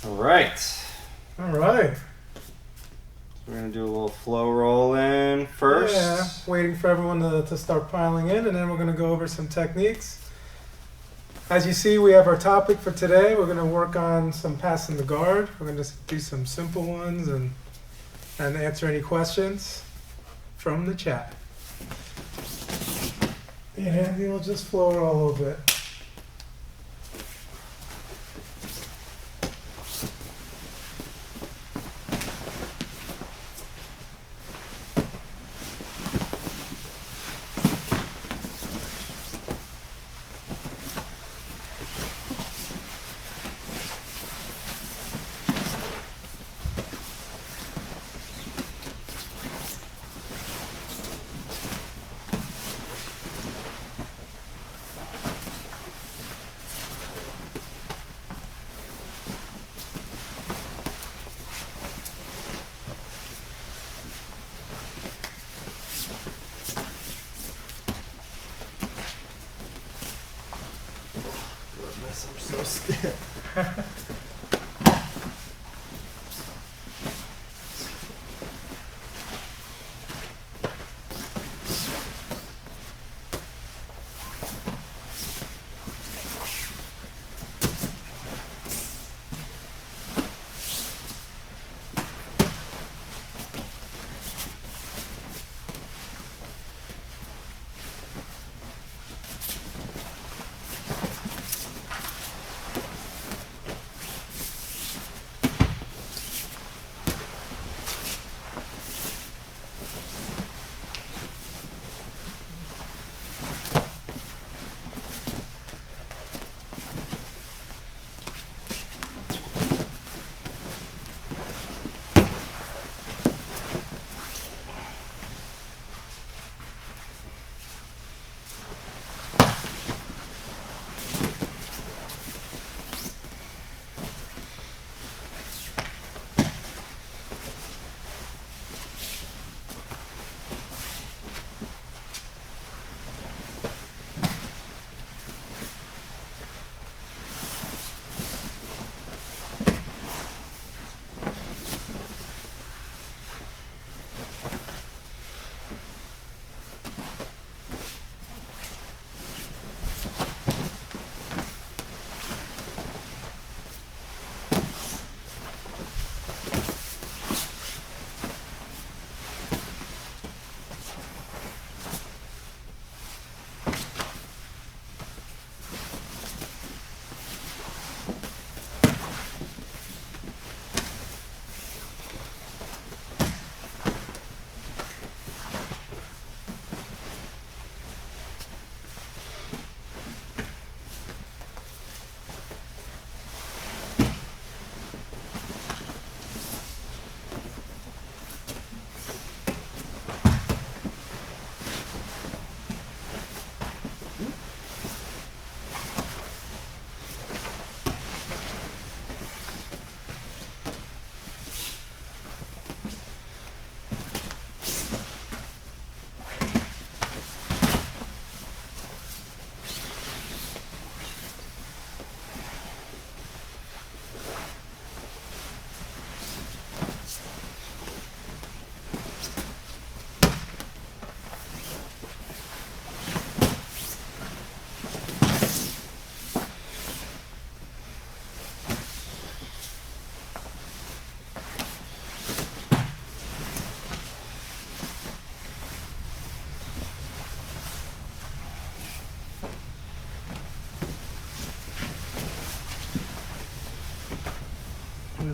All right. All right. We're going to do a little flow roll in first. Yeah, waiting for everyone to start piling in, and then we're going to go over some techniques. As you see, we have our topic for today. We're going to work on some passing the guard. We're going to do some simple ones and answer any questions from the chat. And Andy will just flow it all a bit. I'm so stiff.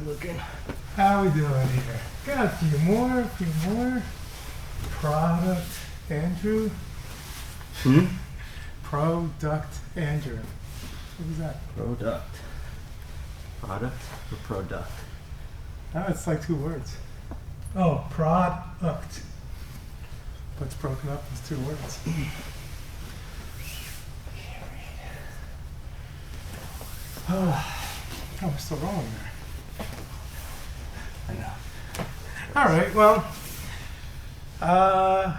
Looking. How we doing here? Got a few more. Product Andrew. Product Andrew. What was that? Product. Product or product? Oh, it's like two words. Oh, product. But it's broken up as two words. Oh, we're still rolling there. I know. All right, well,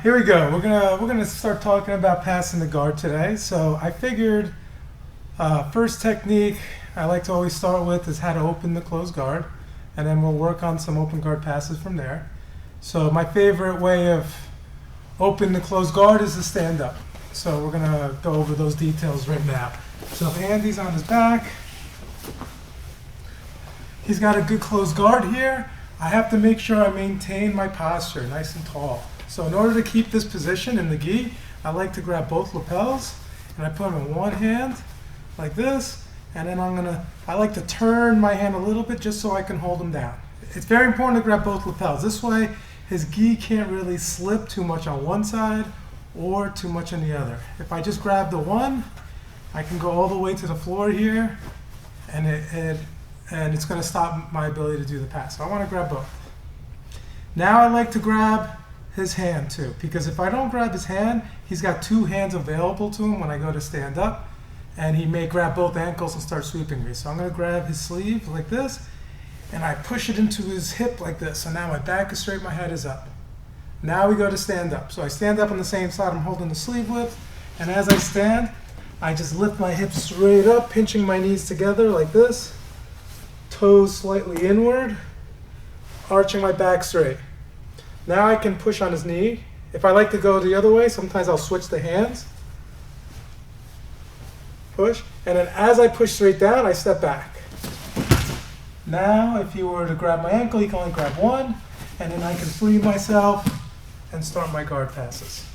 here we go. We're gonna start talking about passing the guard today. So I figured first technique I like to always start with is how to open the closed guard, and then we'll work on some open guard passes from there. So my favorite way of opening the closed guard is to stand up. So we're gonna go over those details right now. So if Andy's on his back, he's got a good closed guard here. I have to make sure I maintain my posture nice and tall. So in order to keep this position in the gi, I like to grab both lapels and I put them in one hand like this, and then I like to turn my hand a little bit just so I can hold them down. It's very important to grab both lapels. This way his gi can't really slip too much on one side or too much on the other. If I just grab the one, I can go all the way to the floor here, and it's going to stop my ability to do the pass. So I want to grab both. Now I like to grab his hand too, because if I don't grab his hand, he's got two hands available to him when I go to stand up, and he may grab both ankles and start sweeping me. So I'm going to grab his sleeve like this, and I push it into his hip like this. So now my back is straight, my head is up. Now we go to stand up. So I stand up on the same side I'm holding the sleeve with, and as I stand, I just lift my hips straight up, pinching my knees together like this, toes slightly inward, arching my back straight. Now I can push on his knee. If I like to go the other way, sometimes I'll switch the hands. Push, and then as I push straight down, I step back. Now, if you were to grab my ankle, you can only grab one, and then I can free myself and start my guard passes.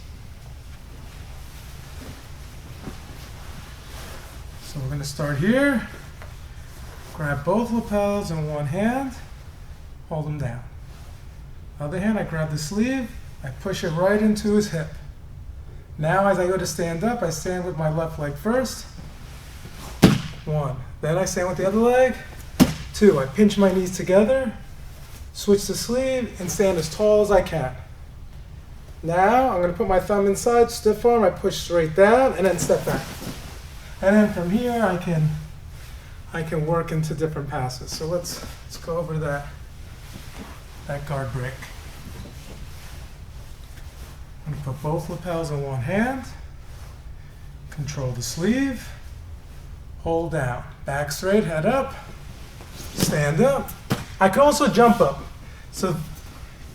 So we're going to start here. Grab both lapels in one hand, hold them down. Other hand, I grab the sleeve, I push it right into his hip. Now as I go to stand up, I stand with my left leg first. One. Then I stand with the other leg. Two. I pinch my knees together, switch the sleeve, and stand as tall as I can. Now I'm going to put my thumb inside, stiff arm, I push straight down, and then step back. And then from here I can work into different passes. So let's go over that guard break. I'm going to put both lapels in one hand, control the sleeve, hold down, back straight, head up, stand up. I can also jump up. So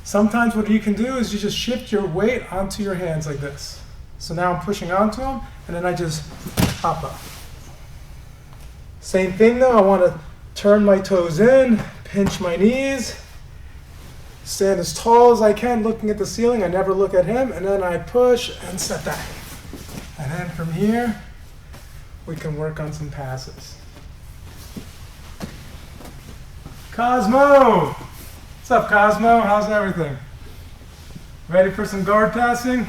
sometimes what you can do is you just shift your weight onto your hands like this. So now I'm pushing onto them, and then I just hop up. Same thing though, I want to turn my toes in, pinch my knees, stand as tall as I can looking at the ceiling. I never look at him, and then I push and step back. And then from here, we can work on some passes. Cosmo! What's up, Cosmo? How's everything? Ready for some guard passing?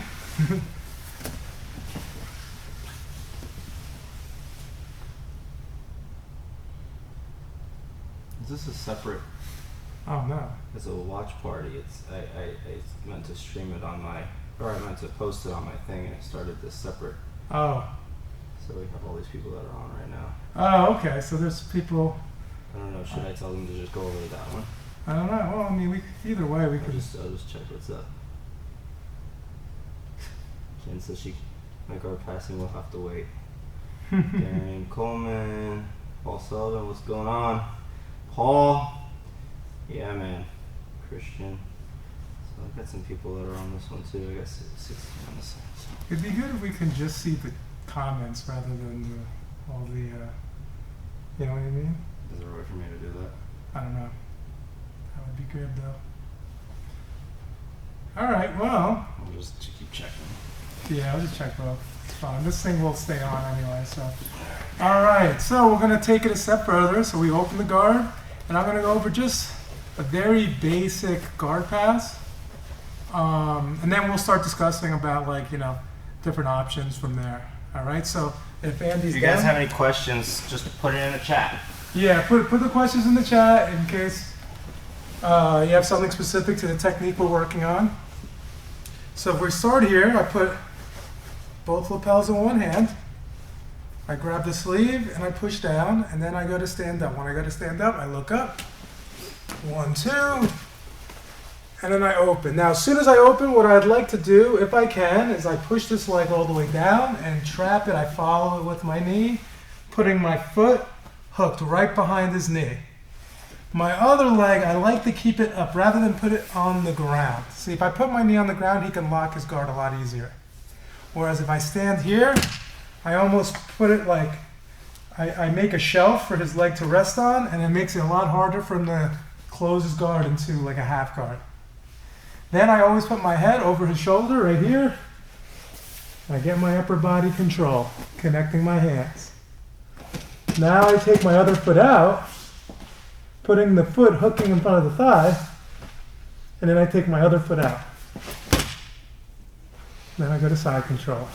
Is this a separate? Oh no. It's a watch party. I meant to stream it on my, or I meant to post it on my thing, and it started this separate. Oh. So we have all these people that are on right now. Oh, okay. So there's people. I don't know. Should I tell them to just go over that one? I don't know. Well, I mean, either way, we I'll could. just check what's up. Jen says my guard passing will have to wait. Darren Coleman, Paul Sullivan, what's going on? Paul, yeah, man. Christian. So I've got some people that are on this one too. I got 16 on this side. So. It'd be good if we can just see the comments rather than all the. You know what I mean? Is there a way for me to do that? I don't know. That would be good though. All right. Well. I'll just keep checking. Yeah, I'll just check both. It's fine. This thing will stay on anyway. So. All right. So we're gonna take it a step further. So we open the guard, and I'm gonna go over just a very basic guard pass, and then we'll start discussing about different options from there. All right. So if Andy's If you guys done, have any questions, just put it in the chat. yeah, put the questions in the chat in case you have something specific to the technique we're working on. So if we start here, I put both lapels in one hand. I grab the sleeve and I push down, and then I go to stand up. When I go to stand up, I look up. 1, 2, and then I open. Now, as soon as I open, what I'd like to do, if I can, is I push this leg all the way down and trap it. I follow it with my knee, putting my foot hooked right behind his knee. My other leg, I like to keep it up rather than put it on the ground. See, if I put my knee on the ground, he can lock his guard a lot easier. Whereas if I stand here, I almost put it like, I make a shelf for his leg to rest on, and it makes it a lot harder for him to close his guard into like a half guard. Then I always put my head over his shoulder right here. I get my upper body control, connecting my hands. Now I take my other foot out, putting the foot hooking in front of the thigh, and then I take my other foot out. Then I go to side control.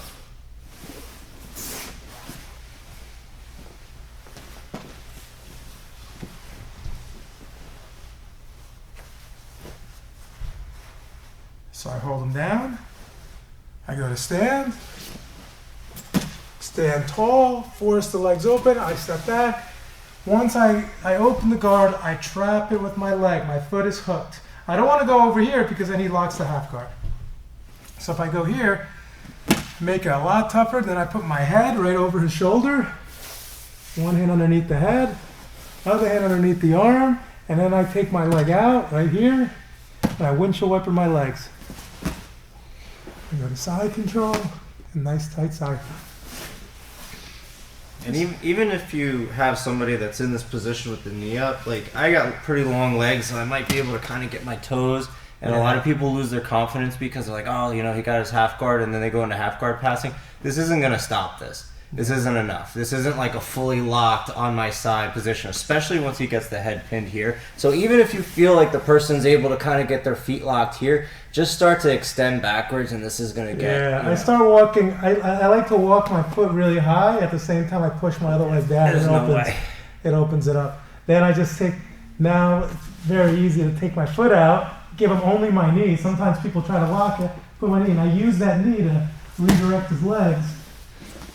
So I hold him down. I go to stand. Stand tall, force the legs open. I step back. Once I open the guard, I trap it with my leg. My foot is hooked. I don't want to go over here because then he locks the half guard. So if I go here, make it a lot tougher. Then I put my head right over his shoulder. One hand underneath the head, other hand underneath the arm, and then I take my leg out right here, and I windshield wiper my legs. I go to side control, and nice tight side. And even if you have somebody that's in this position with the knee up, like I got pretty long legs, so I might be able to kind of get my toes. And a lot of people lose their confidence because they're like, oh, you know, he got his half guard, and then they go into half guard passing. This isn't going to stop this. This isn't enough. This isn't like a fully locked on my side position, especially once he gets the head pinned here. So even if you feel like the person's able to kind of get their feet locked here, just start to extend backwards, and this is going to get... Yeah, I start walking. I like to walk my foot really high. At the same time, I push my other leg down. There's no way. It opens it up. Then I just take... Now it's very easy to take my foot out, give him only my knee. Sometimes people try to lock it, put my knee, and I use that knee to redirect his legs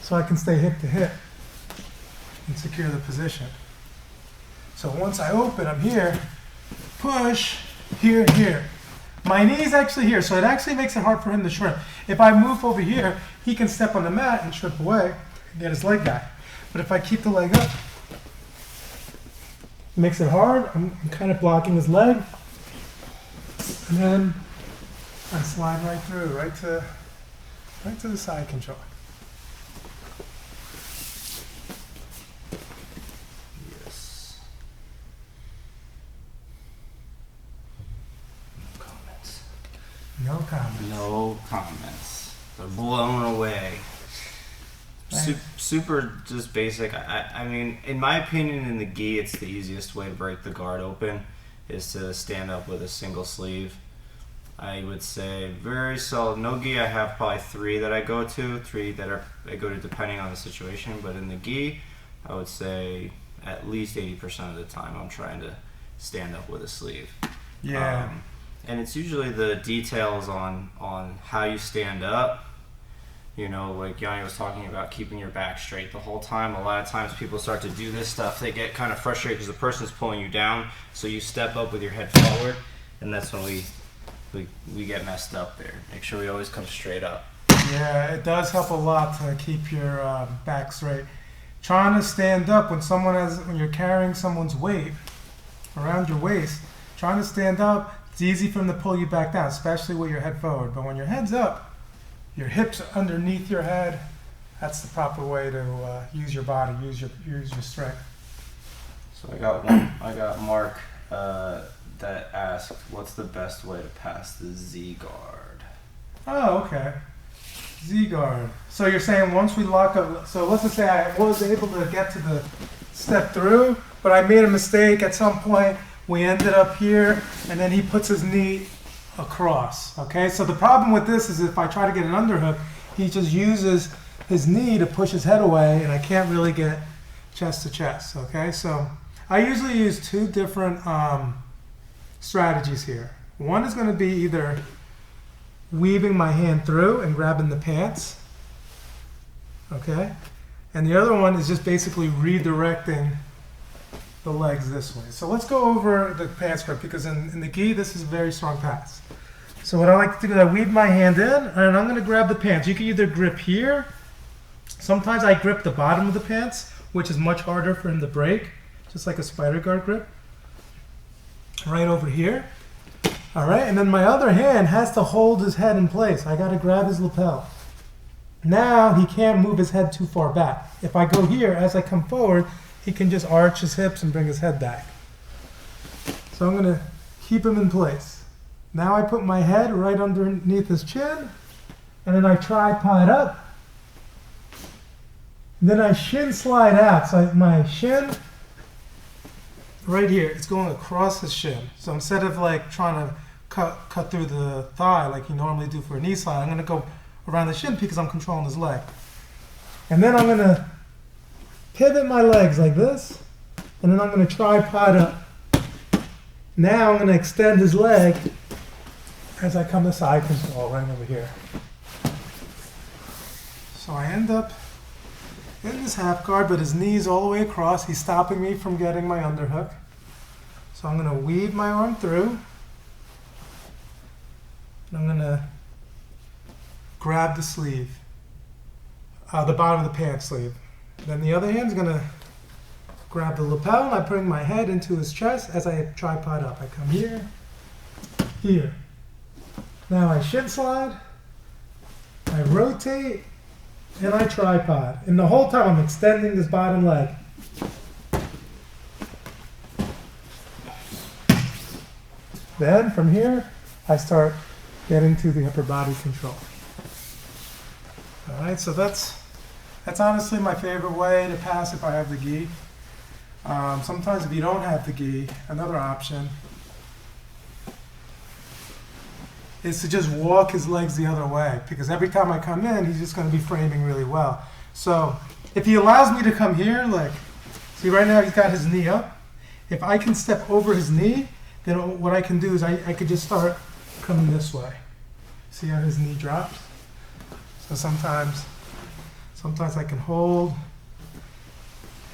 so I can stay hip to hip and secure the position. So once I open, I'm here, push, here, here. My knee's actually here, so it actually makes it hard for him to shrimp. If I move over here, he can step on the mat and shrimp away and get his leg back. But if I keep the leg up, it makes it hard. I'm kind of blocking his leg. And then I slide right through, right to the side control. Yes. No comments. No comments. No comments. They're blown away. Super just basic. I mean, in my opinion, in the gi, it's the easiest way to break the guard open is to stand up with a single sleeve. I would say very solid. No gi, I have probably three that I go to, I go to depending on the situation. But in the gi, I would say at least 80% of the time I'm trying to stand up with a sleeve. Yeah. And it's usually the details on how you stand up. You know, like Yanni was talking about keeping your back straight the whole time. A lot of times people start to do this stuff. They get kind of frustrated because the person's pulling you down. So you step up with your head forward, and that's when we get messed up there. Make sure we always come straight up. Yeah, it does help a lot to keep your back straight. Trying to stand up when you're carrying someone's weight around your waist, trying to stand up, it's easy for them to pull you back down, especially with your head forward. But when your head's up, your hips are underneath your head, that's the proper way to use your body, use your strength. So I got Mark that asked, what's the best way to pass the Z guard? Oh, okay. Z guard. So you're saying once we lock up, so let's just say I was able to get to the step through, but I made a mistake at some point. We ended up here, and then he puts his knee across. Okay, so the problem with this is if I try to get an underhook, he just uses his knee to push his head away, and I can't really get chest to chest. Okay, so I usually use two different strategies here. One is going to be either weaving my hand through and grabbing the pants, okay, and the other one is just basically redirecting the legs this way. So let's go over the pants grip, because in the gi, this is a very strong pass. So what I like to do is I weave my hand in, and I'm going to grab the pants. You can either grip here. Sometimes I grip the bottom of the pants, which is much harder for him to break, just like a spider guard grip. Right over here. All right, and then my other hand has to hold his head in place. I gotta grab his lapel. Now he can't move his head too far back. If I go here, as I come forward, he can just arch his hips and bring his head back. So I'm gonna keep him in place. Now I put my head right underneath his chin, and then I tripod up. Then I shin slide out. So my shin, right here, it's going across his shin. So instead of like trying to cut through the thigh like you normally do for a knee slide, I'm gonna go around the shin because I'm controlling his leg. And then I'm gonna pivot my legs like this, and then I'm gonna tripod up. Now I'm gonna extend his leg as I come to side control right over here. So I end up in this half guard, but his knee's all the way across. He's stopping me from getting my underhook. So I'm gonna weave my arm through. And I'm gonna grab the sleeve, the bottom of the pant sleeve. Then the other hand's gonna grab the lapel, and I bring my head into his chest as I tripod up. I come here, here. Now I shin slide, I rotate, and I tripod. And the whole time I'm extending this bottom leg. Then from here, I start getting to the upper body control. All right, so that's honestly my favorite way to pass if I have the gi. Sometimes if you don't have the gi, another option is to just walk his legs the other way, because every time I come in, he's just going to be framing really well. So if he allows me to come here, like, see right now he's got his knee up. If I can step over his knee, then what I can do is I could just start coming this way. See how his knee drops? So sometimes I can hold,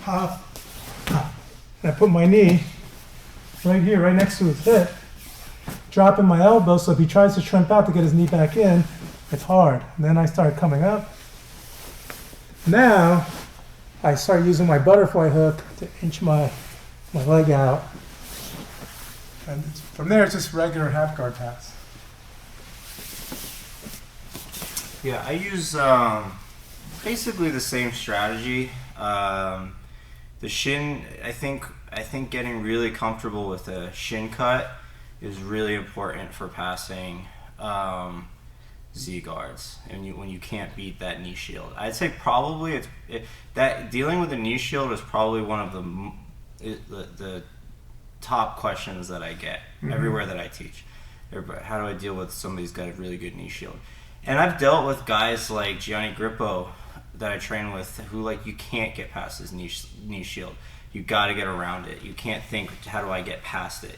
pop, pop. And I put my knee right here, right next to his hip, dropping my elbow, so if he tries to shrimp out to get his knee back in, it's hard. And then I start coming up. Now, I start using my butterfly hook to inch my leg out. And from there, it's just regular half guard pass. Yeah, I use basically the same strategy. The shin, I think getting really comfortable with a shin cut is really important for passing Z guards, and when you can't beat that knee shield. I'd say probably that dealing with a knee shield is probably one of the top questions that I get everywhere that I teach. How do I deal with somebody who's got a really good knee shield? And I've dealt with guys like Gianni Grippo that I train with who, like, you can't get past his knee shield. You got to get around it. You can't think, how do I get past it?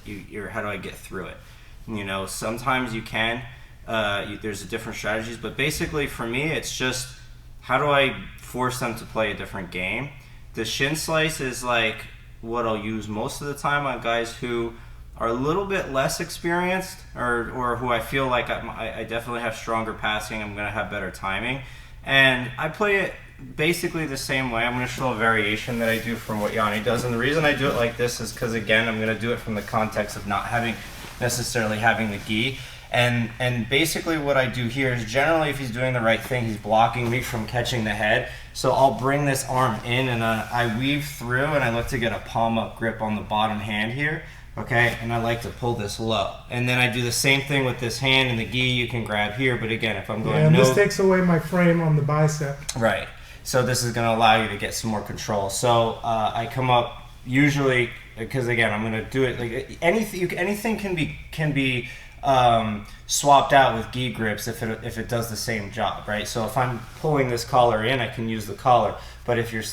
How do I get through it? You know, sometimes you can. There's different strategies, but basically for me, it's just how do I force them to play a different game? The shin slice is like what I'll use most of the time on guys who are a little bit less experienced, or who I feel like I definitely have stronger passing. I'm going to have better timing. And I play it basically the same way. I'm going to show a variation that I do from what Yanni does. And the reason I do it like this is because, again, I'm going to do it from the context of not necessarily having the gi. And basically what I do here is generally if he's doing the right thing, he's blocking me from catching the head. So I'll bring this arm in and I weave through, and I look to get a palm up grip on the bottom hand here. Okay, and I like to pull this low. And then I do the same thing with this hand, and the gi you can grab here, but again, if I'm going this takes away my frame on the bicep. Right. So this is going to allow you to get some more control. So I come up usually, because again, I'm going to do it like anything can be swapped out with gi grips if it does the same job, right? So if I'm pulling this collar in, I can use the collar. But if you're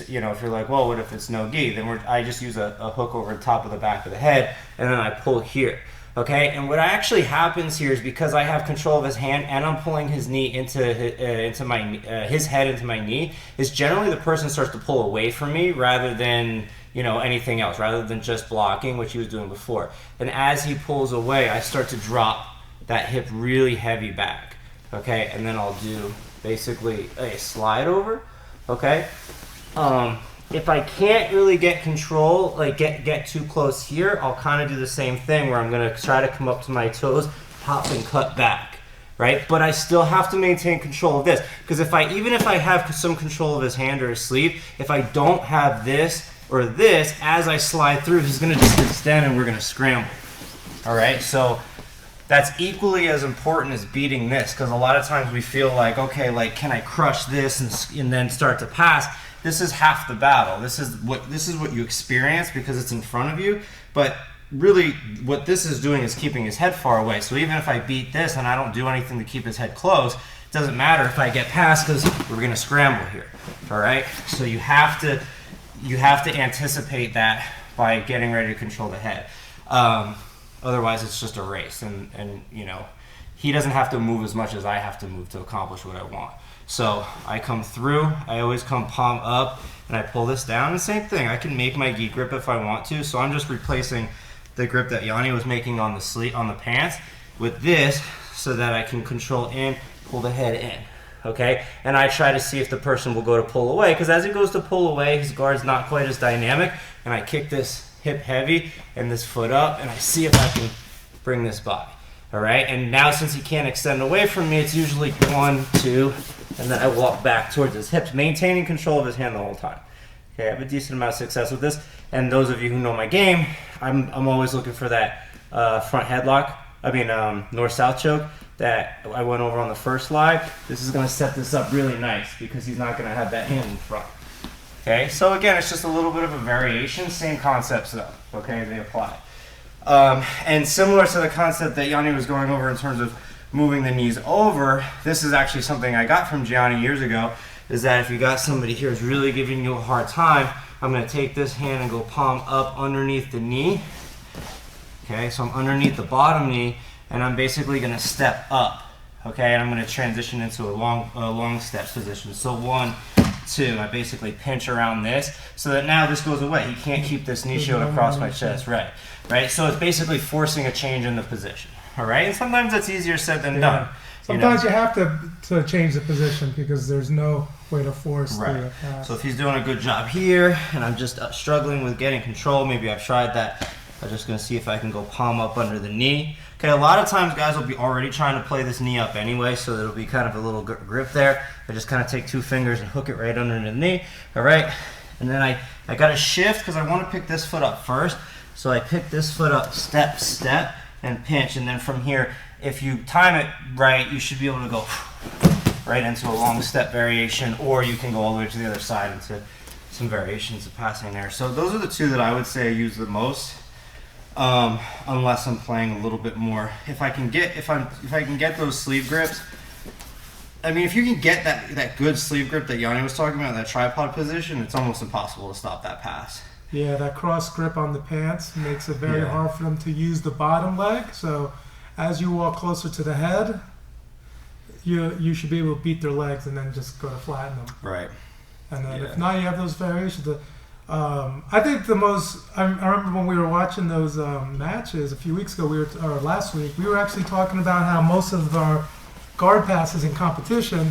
like, well, what if it's no gi? Then I just use a hook over the top of the back of the head, and then I pull here. Okay, and what actually happens here is because I have control of his hand and I'm pulling his knee into his head into my knee, is generally the person starts to pull away from me rather than anything else, rather than just blocking, which he was doing before. And as he pulls away, I start to drop that hip really heavy back. Okay, and then I'll do basically a slide over. Okay, if I can't really get control, like get too close here, I'll kind of do the same thing where I'm going to try to come up to my toes, pop and cut back, right? But I still have to maintain control of this, because even if I have some control of his hand or his sleeve, if I don't have this or this, as I slide through, he's going to just extend and we're going to scramble. All right, so that's equally as important as beating this, because a lot of times we feel like, okay, like, can I crush this and then start to pass? This is half the battle. This is what you experience because it's in front of you, but really what this is doing is keeping his head far away. So even if I beat this and I don't do anything to keep his head close, it doesn't matter if I get past, because we're going to scramble here. All right, so you have to anticipate that by getting ready to control the head. Otherwise, it's just a race, and you know, he doesn't have to move as much as I have to move to accomplish what I want. So I come through, I always come palm up, and I pull this down. And same thing, I can make my gi grip if I want to. So I'm just replacing the grip that Yanni was making on the pants with this, so that I can control in, pull the head in. Okay, and I try to see if the person will go to pull away, because as he goes to pull away, his guard's not quite as dynamic, and I kick this hip heavy and this foot up, and I see if I can bring this by. All right, and now since he can't extend away from me, it's usually 1, 2, and then I walk back towards his hips, maintaining control of his hand the whole time. Okay, I have a decent amount of success with this, and those of you who know my game, I'm always looking for that front headlock, north-south choke that I went over on the first slide. This is going to set this up really nice, because he's not going to have that hand in front. Okay, so again, it's just a little bit of a variation, same concepts though, okay, they apply. And similar to the concept that Yanni was going over in terms of moving the knees over, this is actually something I got from Gianni years ago, is that if you got somebody here who's really giving you a hard time, I'm going to take this hand and go palm up underneath the knee. Okay, so I'm underneath the bottom knee, and I'm basically going to step up. Okay, and I'm going to transition into a long step position. So 1, 2, I basically pinch around this, so that now this goes away. He can't keep this knee shield across my chest, right? So it's basically forcing a change in the position. All right, and sometimes that's easier said than done. Sometimes you have to change the position, because there's no way to force the pass. So if he's doing a good job here, and I'm just struggling with getting control, maybe I've tried that, I'm just going to see if I can go palm up under the knee. Okay, a lot of times guys will be already trying to play this knee up anyway, so there'll be kind of a little grip there. I just kind of take 2 fingers and hook it right under the knee. All right, and then I got to shift, because I want to pick this foot up first. So I pick this foot up, step, and pinch, and then from here, if you time it right, you should be able to go right into a long step variation, or you can go all the way to the other side into some variations of passing there. So those are the 2 that I would say I use the most, unless I'm playing a little bit more. If I can get those sleeve grips, I mean, if you can get that good sleeve grip that Yanni was talking about, that tripod position, it's almost impossible to stop that pass. Yeah, that cross grip on the pants makes it very hard for them to use the bottom leg. So as you walk closer to the head, you should be able to beat their legs and then just go to flatten them. Right. And then if not, you have those variations. I think I remember when we were watching those matches a few weeks ago, or last week, we were actually talking about how most of our guard passes in competition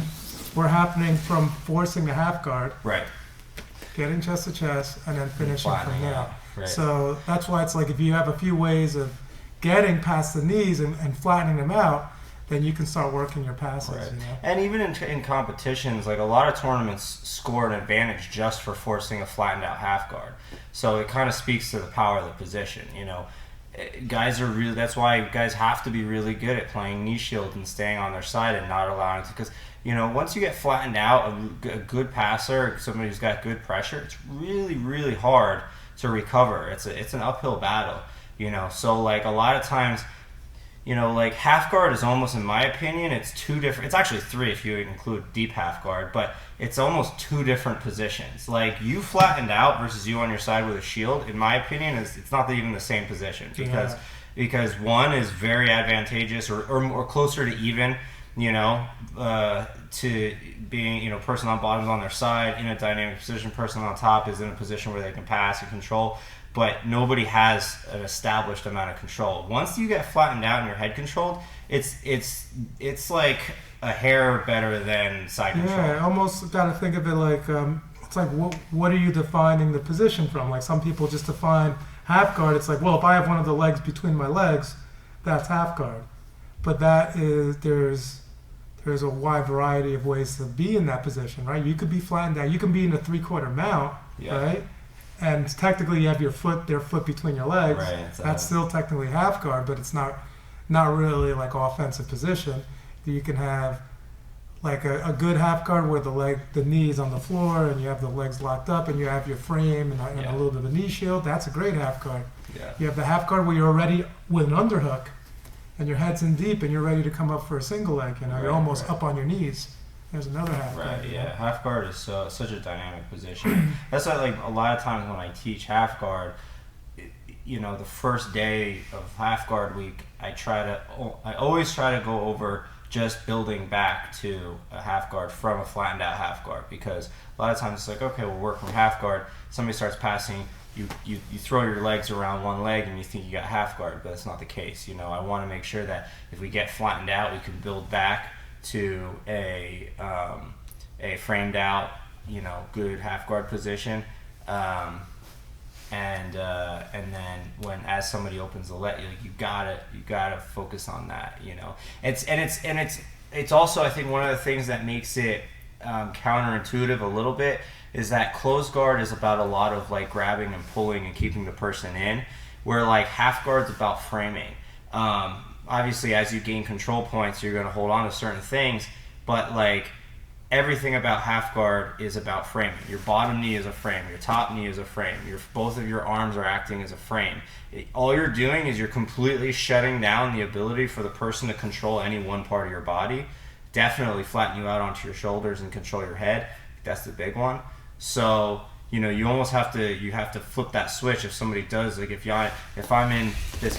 were happening from forcing the half guard. Right. Getting chest to chest, and then finishing from there. Right. So that's why it's like, if you have a few ways of getting past the knees and flattening them out, then you can start working your passes. Right. You know? And even in competitions, like a lot of tournaments score an advantage just for forcing a flattened out half guard. So it kind of speaks to the power of the position. You know, guys are really, that's why guys have to be really good at playing knee shield and staying on their side and not allowing to, because you know, once you get flattened out, a good passer, somebody who's got good pressure, it's really, really hard to recover. It's an uphill battle, you know. So like a lot of times, you know, like half guard is almost, in my opinion, it's 2 different. It's actually 3 if you include deep half guard, but it's almost 2 different positions. Like you flattened out versus you on your side with a shield, in my opinion, it's not even the same position, because one is very advantageous or more closer to even. You know, to being, you know, person on bottom's on their side in a dynamic position, person on top is in a position where they can pass and control, but nobody has an established amount of control. Once you get flattened out and your head controlled, it's like a hair better than side control. Yeah, I almost got to think of it like it's like what are you defining the position from? Like some people just define half guard. It's like, well, if I have one of the legs between my legs, that's half guard. But that is there's a wide variety of ways to be in that position, right? You could be flattened down. You can be in a 3/4 mount, right? And technically, you have their foot between your legs. Right. That's still technically half guard, but it's not really like offensive position. You can have like a good half guard where the knee is on the floor and you have the legs locked up and you have your frame and a little bit of a knee shield. That's a great half guard. Yeah. You have the half guard where you're already with an underhook and your head's in deep and you're ready to come up for a single leg. You're almost up on your knees. There's another half guard. Right, yeah. Half guard is such a dynamic position. That's why, like, a lot of times when I teach half guard, the first day of half guard week, I always try to go over just building back to a half guard from a flattened out half guard, because a lot of times it's like, okay, we'll work from half guard. Somebody starts passing, you throw your legs around one leg and you think you got half guard, but that's not the case. I want to make sure that if we get flattened out, we can build back to a framed out, good half guard position, and then as somebody opens the leg, you gotta focus on that. It's also, I think, one of the things that makes it counterintuitive a little bit is that closed guard is about a lot of like grabbing and pulling and keeping the person in, where like half guard's about framing. Obviously, as you gain control points, you're going to hold on to certain things, but like everything about half guard is about framing. Your bottom knee is a frame, your top knee is a frame, both of your arms are acting as a frame. All you're doing is you're completely shutting down the ability for the person to control any one part of your body. Definitely flatten you out onto your shoulders and control your head. That's the big one. So you almost have to flip that switch if somebody does. Like if I'm in this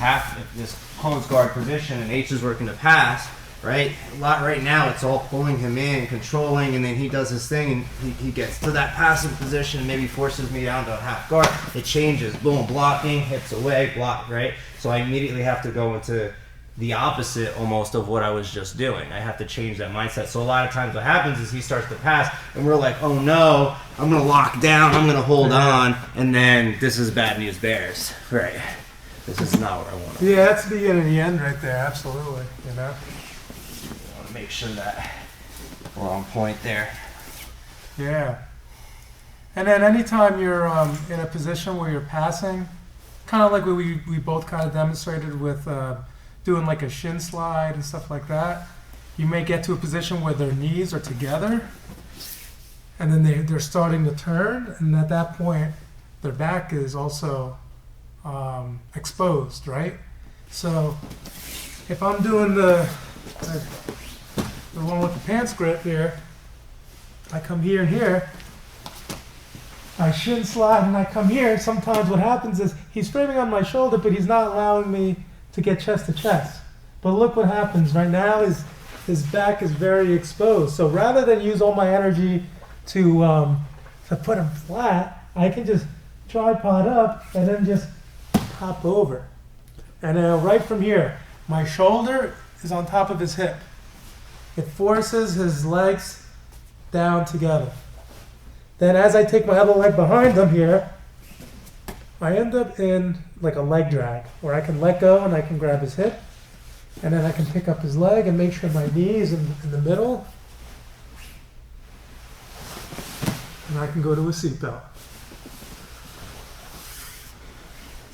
closed guard position and H is working to pass, right? Right now it's all pulling him in, controlling, and then he does his thing and he gets to that passive position, maybe forces me down to a half guard. It changes, boom, blocking, hips away, block, right? So I immediately have to go into the opposite almost of what I was just doing. I have to change that mindset. So a lot of times what happens is he starts to pass and we're like, oh no, I'm going to lock down, I'm going to hold on, and then this is bad news bears. Right. This is not where I want to. Yeah, that's the beginning and the end right there, absolutely. I want to make sure that we're on point there. Yeah. And then anytime you're in a position where you're passing, kind of like what we both kind of demonstrated with doing like a shin slide and stuff like that, you may get to a position where their knees are together and then they're starting to turn, and at that point their back is also exposed, right? So if I'm doing the one with the pants grip here, I come here and here, I shin slide and I come here. Sometimes what happens is he's framing on my shoulder, but he's not allowing me to get chest to chest. But look what happens right now is his back is very exposed. So rather than use all my energy to put him flat, I can just tripod up and then just hop over. And now right from here, my shoulder is on top of his hip. It forces his legs down together. Then as I take my other leg behind him here, I end up in like a leg drag where I can let go and I can grab his hip, and then I can pick up his leg and make sure my knee is in the middle, and I can go to a seatbelt.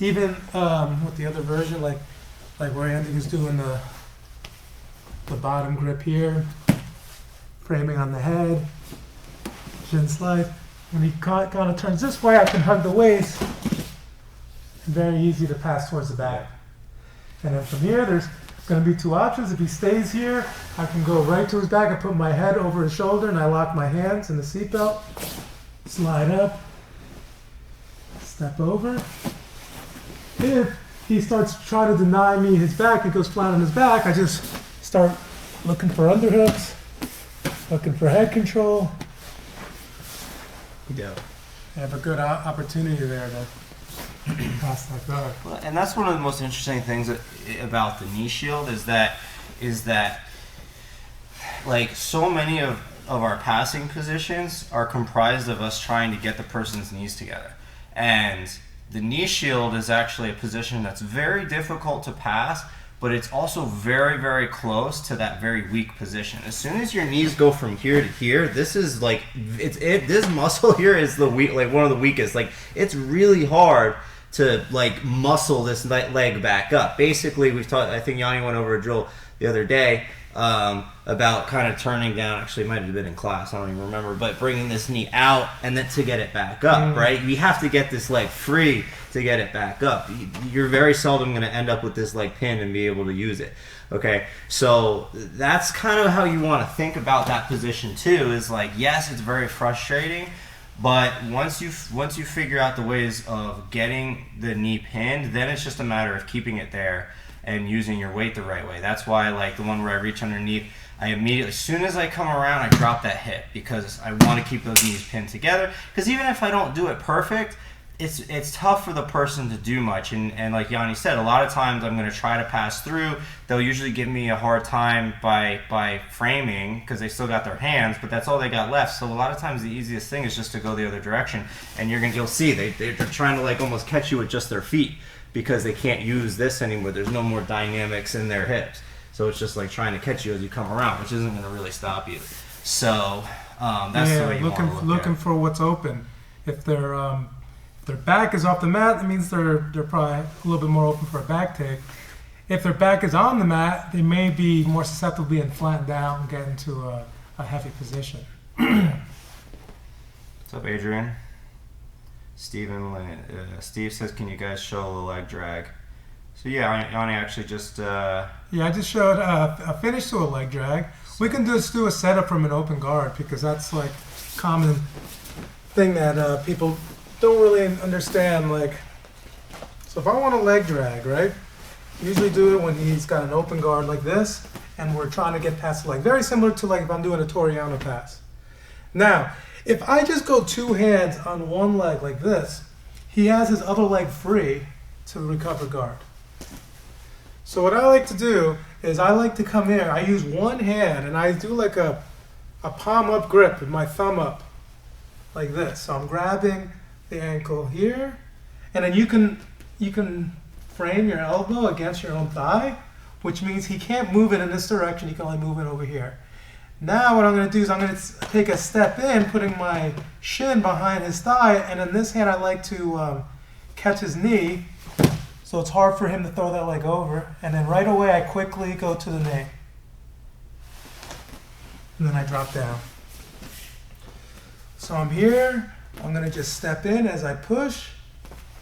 Even with the other version, like where Andy was doing the bottom grip here, framing on the head, shin slide. When he kind of turns this way, I can hug the waist. Very easy to pass towards the back. And then from here, there's going to be two options. If he stays here, I can go right to his back. I put my head over his shoulder and I lock my hands in the seatbelt. Slide up. Step over. If he starts trying to deny me his back, he goes flat on his back, I just start looking for underhooks, looking for head control. Yeah. I have a good opportunity there to pass that guard. Well, and that's one of the most interesting things about the knee shield is that like so many of of our passing positions are comprised of us trying to get the person's knees together. And the knee shield is actually a position that's very difficult to pass, but it's also very, very close to that very weak position. As soon as your knees go from here to here, this is like this muscle here is the weak, like one of the weakest. Like it's really hard to like muscle this leg back up. Basically, we've talked. I think Yanni went over a drill the other day about kind of turning down. Actually, it might have been in class. I don't even remember. But bringing this knee out and then to get it back up, right? You have to get this leg free to get it back up. You're very seldom going to end up with this leg pinned and be able to use it. Okay, so that's kind of how you want to think about that position too. Is like, yes, it's very frustrating. But once you figure out the ways of getting the knee pinned, then it's just a matter of keeping it there and using your weight the right way. That's why, like the one where I reach underneath, I immediately, as soon as I come around, I drop that hip because I want to keep those knees pinned together. Because even if I don't do it perfect, it's tough for the person to do much. And like Yanni said, a lot of times I'm going to try to pass through. They'll usually give me a hard time by framing because they still got their hands, but that's all they got left. So a lot of times the easiest thing is just to go the other direction. And you'll see they're trying to like almost catch you with just their feet because they can't use this anymore. There's no more dynamics in their hips. So it's just like trying to catch you as you come around, which isn't going to really stop you. So that's the way you want to look looking for what's open. If their back is off the mat, that means they're probably a little bit more open for a back take. If their back is on the mat, they may be more susceptible to being flattened down and get into a heavy position. What's up, Adrian? Steve says, can you guys show the leg drag? So yeah, Yanni actually just... Yeah, I just showed a finish to a leg drag. We can just do a setup from an open guard because that's like common thing that people don't really understand. Like, so if I want a leg drag, right? Usually do it when he's got an open guard like this, and we're trying to get past the leg. Very similar to like if I'm doing a Toriano pass. Now, if I just go two hands on one leg like this, he has his other leg free to recover guard. So what I like to do is I like to come here. I use one hand and I do like a palm up grip with my thumb up like this. So I'm grabbing the ankle here, and then you can frame your elbow against your own thigh, which means he can't move it in this direction. He can only move it over here. Now what I'm going to do is I'm going to take a step in, putting my shin behind his thigh, and in this hand I like to catch his knee, so it's hard for him to throw that leg over. And then right away I quickly go to the knee, and then I drop down. So I'm here. I'm going to just step in as I push,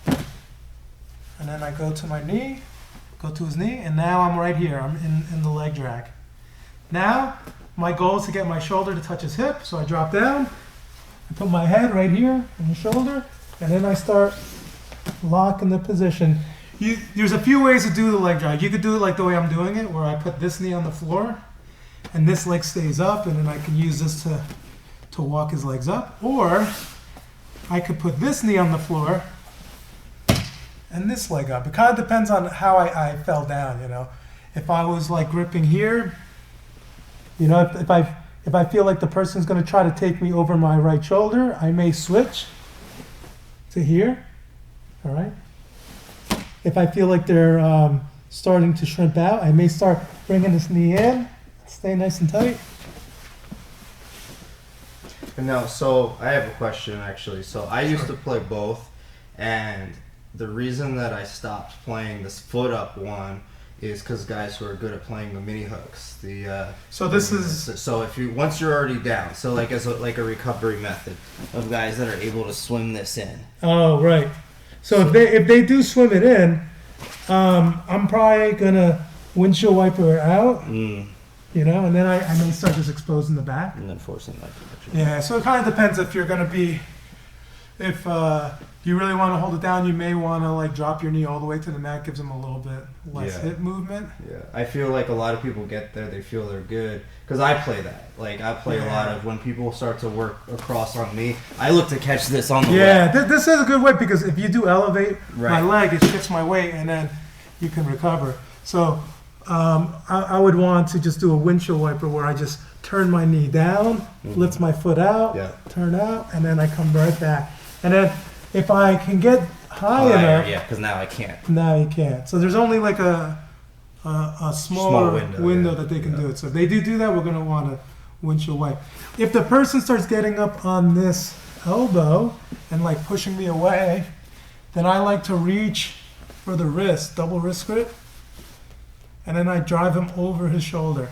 and then I go to my knee, go to his knee, and now I'm right here. I'm in the leg drag. Now, my goal is to get my shoulder to touch his hip, so I drop down, I put my head right here on the shoulder, and then I start locking the position. There's a few ways to do the leg drag. You could do it like the way I'm doing it, where I put this knee on the floor, and this leg stays up, and then I can use this to walk his legs up, or I could put this knee on the floor and this leg up. It kind of depends on how I fell down, you know. If I was like gripping here, you know, if I feel like the person's going to try to take me over my right shoulder, I may switch to here, all right? If I feel like they're starting to shrimp out, I may start bringing this knee in, stay nice and tight. No, so I have a question actually. So I used to play both, and the reason that I stopped playing this foot up one is because guys who are good at playing the mini hooks. So if you once you're already down, so like as a recovery method of guys that are able to swim this in. Oh right. So if they do swim it in, I'm probably gonna windshield wiper it out. You know, and then I may start just exposing the back. And then forcing that connection. Yeah, so it kind of depends if you're going to be, if you really want to hold it down, you may want to like drop your knee all the way to the mat, gives them a little bit less hip movement. Yeah, I feel like a lot of people get there, they feel they're good. Because I play that. Like, I play a lot of when people start to work across on me, I look to catch this on the way. Yeah, this is a good way because if you do elevate my leg, it shifts my weight and then you can recover. So I would want to just do a windshield wiper where I just turn my knee down, lift my foot out, Yeah. turn out, and then I come right back. And then if I can get high Higher, enough, yeah, because now I can't. now you can't. So there's only like a smaller Small window yeah. that they can Yeah. do it. So if they do that, we're going to want a windshield wipe. If the person starts getting up on this elbow and like pushing me away, then I like to reach for the wrist, double wrist grip, and then I drive him over his shoulder.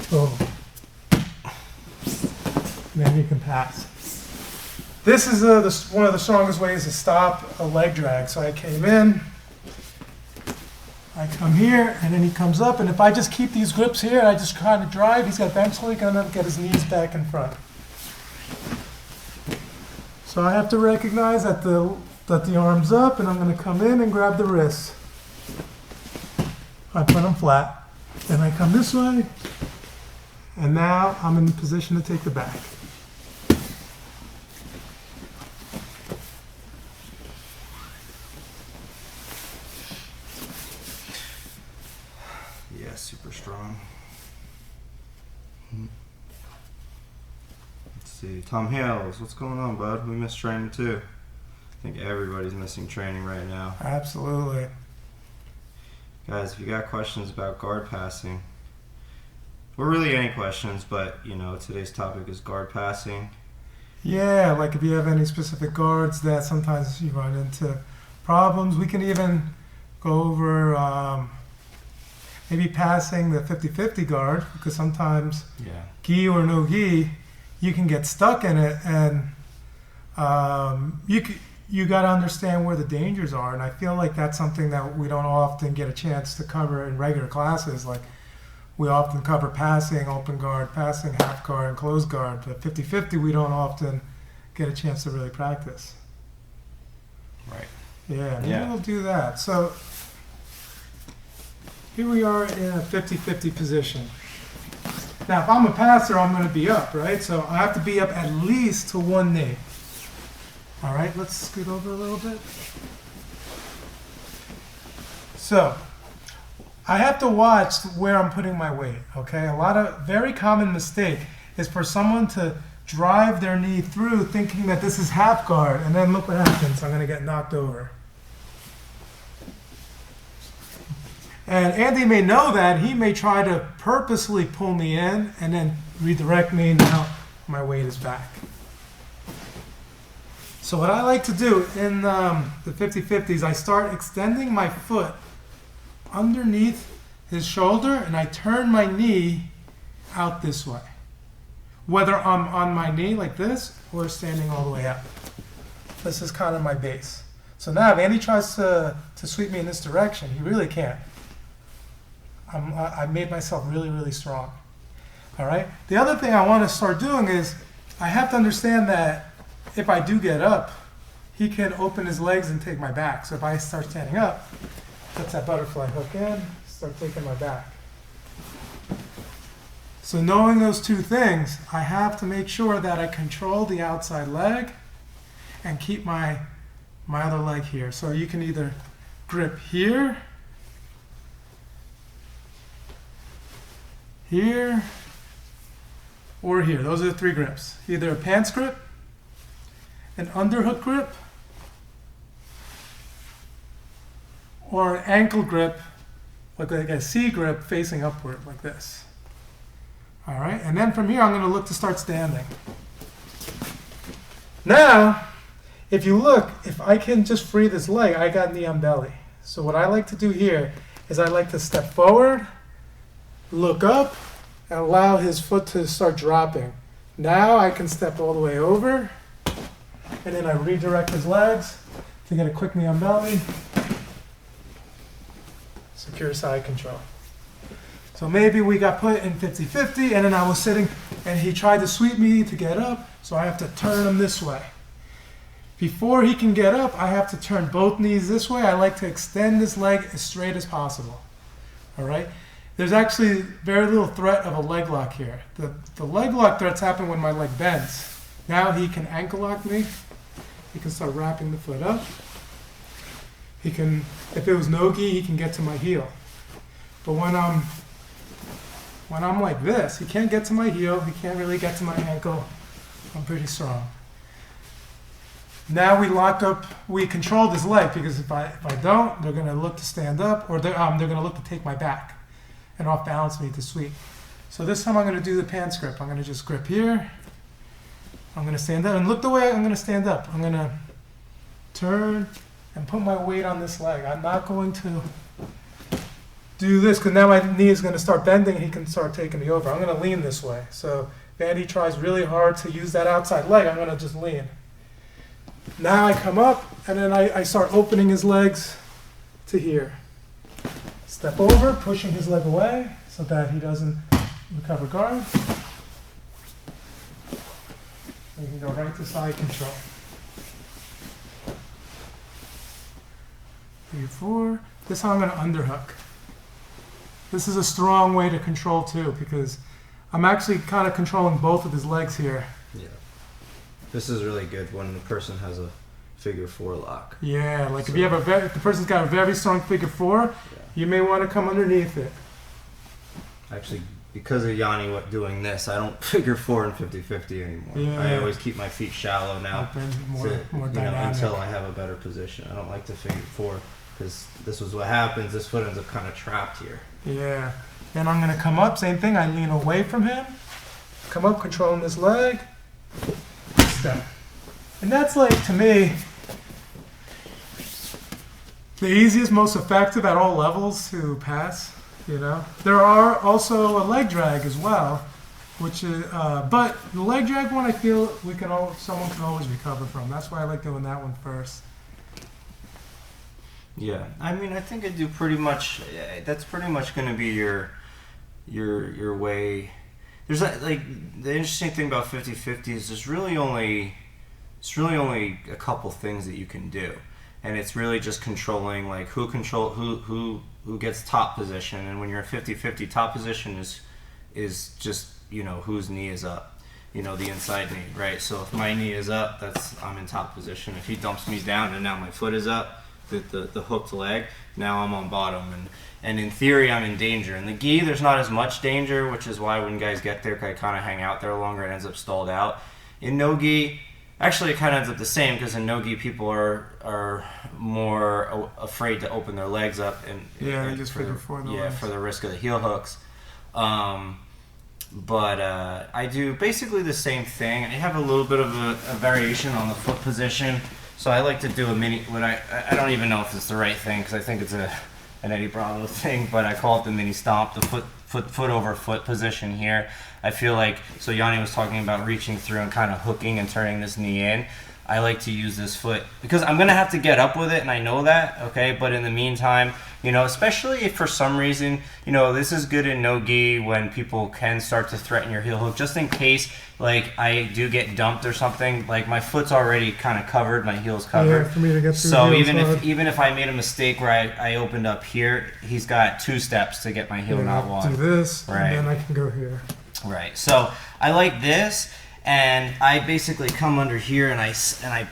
Boom. And then you can pass. This is one of the strongest ways to stop a leg drag. So I came in, I come here, and then he comes up, and if I just keep these grips here, I just kind of drive, he's eventually going to get his knees back in front. So I have to recognize that the arm's up, and I'm going to come in and grab the wrists. I put them flat, then I come this way, and now I'm in position to take the back. Yeah, super strong. Let's see. Tom Hales, what's going on, bud? We missed training too. I think everybody's missing training right now. Absolutely. Guys, if you got questions about guard passing, or really any questions, but you know, today's topic is guard passing. Yeah, like if you have any specific guards that sometimes you run into problems, we can even go over maybe passing the 50-50 guard, because sometimes Yeah. gi or no gi, you can get stuck in it, and you got to understand where the dangers are. And I feel like that's something that we don't often get a chance to cover in regular classes. Like we often cover passing, open guard, passing, half guard, and closed guard, but 50-50 we don't often get a chance to really practice. Right. Yeah, maybe Yeah. we'll do that. So here we are in a 50-50 position. Now, if I'm a passer, I'm going to be up, right? So I have to be up at least to one knee. All right, let's scoot over a little bit. So I have to watch where I'm putting my weight, okay? Very common mistake is for someone to drive their knee through thinking that this is half guard, and then look what happens. I'm going to get knocked over. And Andy may know that. He may try to purposely pull me in and then redirect me. Now my weight is back. So what I like to do in the 50-50s, I start extending my foot underneath his shoulder, and I turn my knee out this way. Whether I'm on my knee like this or standing all the way up. This is kind of my base. So now if Andy tries to sweep me in this direction, he really can't. I made myself really, really strong. All right? The other thing I want to start doing is I have to understand that if I do get up, he can open his legs and take my back. So if I start standing up, that's that butterfly hook in, start taking my back. So knowing those two things, I have to make sure that I control the outside leg and keep my other leg here. So you can either grip here, here, or here. Those are the three grips. Either a pants grip, an underhook grip, or an ankle grip, like a C grip facing upward like this. All right, and then from here I'm going to look to start standing. Now, if you look, if I can just free this leg, I got knee on belly. So what I like to do here is I like to step forward, look up, and allow his foot to start dropping. Now I can step all the way over, and then I redirect his legs to get a quick knee on belly. Secure side control. So maybe we got put in 50-50, and then I was sitting, and he tried to sweep me to get up, so I have to turn him this way. Before he can get up, I have to turn both knees this way. I like to extend this leg as straight as possible. All right? There's actually very little threat of a leg lock here. The leg lock threats happen when my leg bends. Now he can ankle lock me. He can start wrapping the foot up. He can, if it was no-gi, he can get to my heel. But when I'm like this, he can't get to my heel, he can't really get to my ankle. I'm pretty strong. Now we controlled his leg, because if I don't, they're gonna look to stand up, or they're gonna look to take my back and off balance me to sweep. So this time I'm gonna do the pants grip. I'm gonna just grip here. I'm gonna stand up, and look the way I'm gonna stand up. I'm gonna turn and put my weight on this leg. I'm not going to do this, because now my knee is gonna start bending and he can start taking me over. I'm gonna lean this way. So if Andy tries really hard to use that outside leg, I'm gonna just lean. Now I come up, and then I start opening his legs to here. Step over, pushing his leg away so that he doesn't recover guard. We can go right to side control. 3, 4. This time I'm going to underhook. This is a strong way to control too, because I'm actually kind of controlling both of his legs here. Yeah. This is really good when the person has a figure 4 lock. Yeah, like if you have if the person's got a very strong figure 4, you may want to come underneath it. Actually, because of Yanni doing this, I don't figure 4 and 50-50 anymore. Yeah. I always keep my feet shallow now More dynamic. until I have a better position. I don't like to figure 4, because this is what happens. This foot ends up kind of trapped here. Yeah. Then I'm going to come up, same thing. I lean away from him. Come up, controlling this leg. Step. And that's like, to me, the easiest, most effective at all levels to pass. There are also a leg drag as well, which is, but the leg drag one I feel someone can always recover from. That's why I like doing that one first. Yeah, I mean, I think I do pretty much. That's pretty much going to be your way. There's like the interesting thing about 50-50 is there's really only a couple things that you can do, and it's really just controlling like who gets top position. And when you're at 50-50, top position is just whose knee is up, the inside knee, right? So if my knee is up, I'm in top position. If he dumps me down and now my foot is up, the hooked leg, now I'm on bottom, and in theory I'm in danger. In the gi there's not as much danger, which is why when guys get there, I kind of hang out there longer. It ends up stalled out. In no gi, actually it kind of ends up the same, because in no gi people are more afraid to open their legs up and they just figure 4 the legs. For the risk of the heel hooks. But I do basically the same thing. I have a little bit of a variation on the foot position. So I like to do a mini. I don't even know if it's the right thing, because I think it's an Eddie Bravo thing, but I call it the mini stomp, the foot over foot position here. I feel like, so Yanni was talking about reaching through and kind of hooking and turning this knee in. I like to use this foot because I'm gonna have to get up with it, and I know that, okay? But in the meantime, especially if for some reason, this is good in no gi when people can start to threaten your heel hook, just in case, like, I do get dumped or something. Like, my foot's already kind of covered, my heel's covered. Yeah, for me to get through. So even if I made a mistake where I opened up here, he's got 2 steps to get my heel, not 1. Do this, right? And then I can go here. Right. So I like this. And I basically come under here and I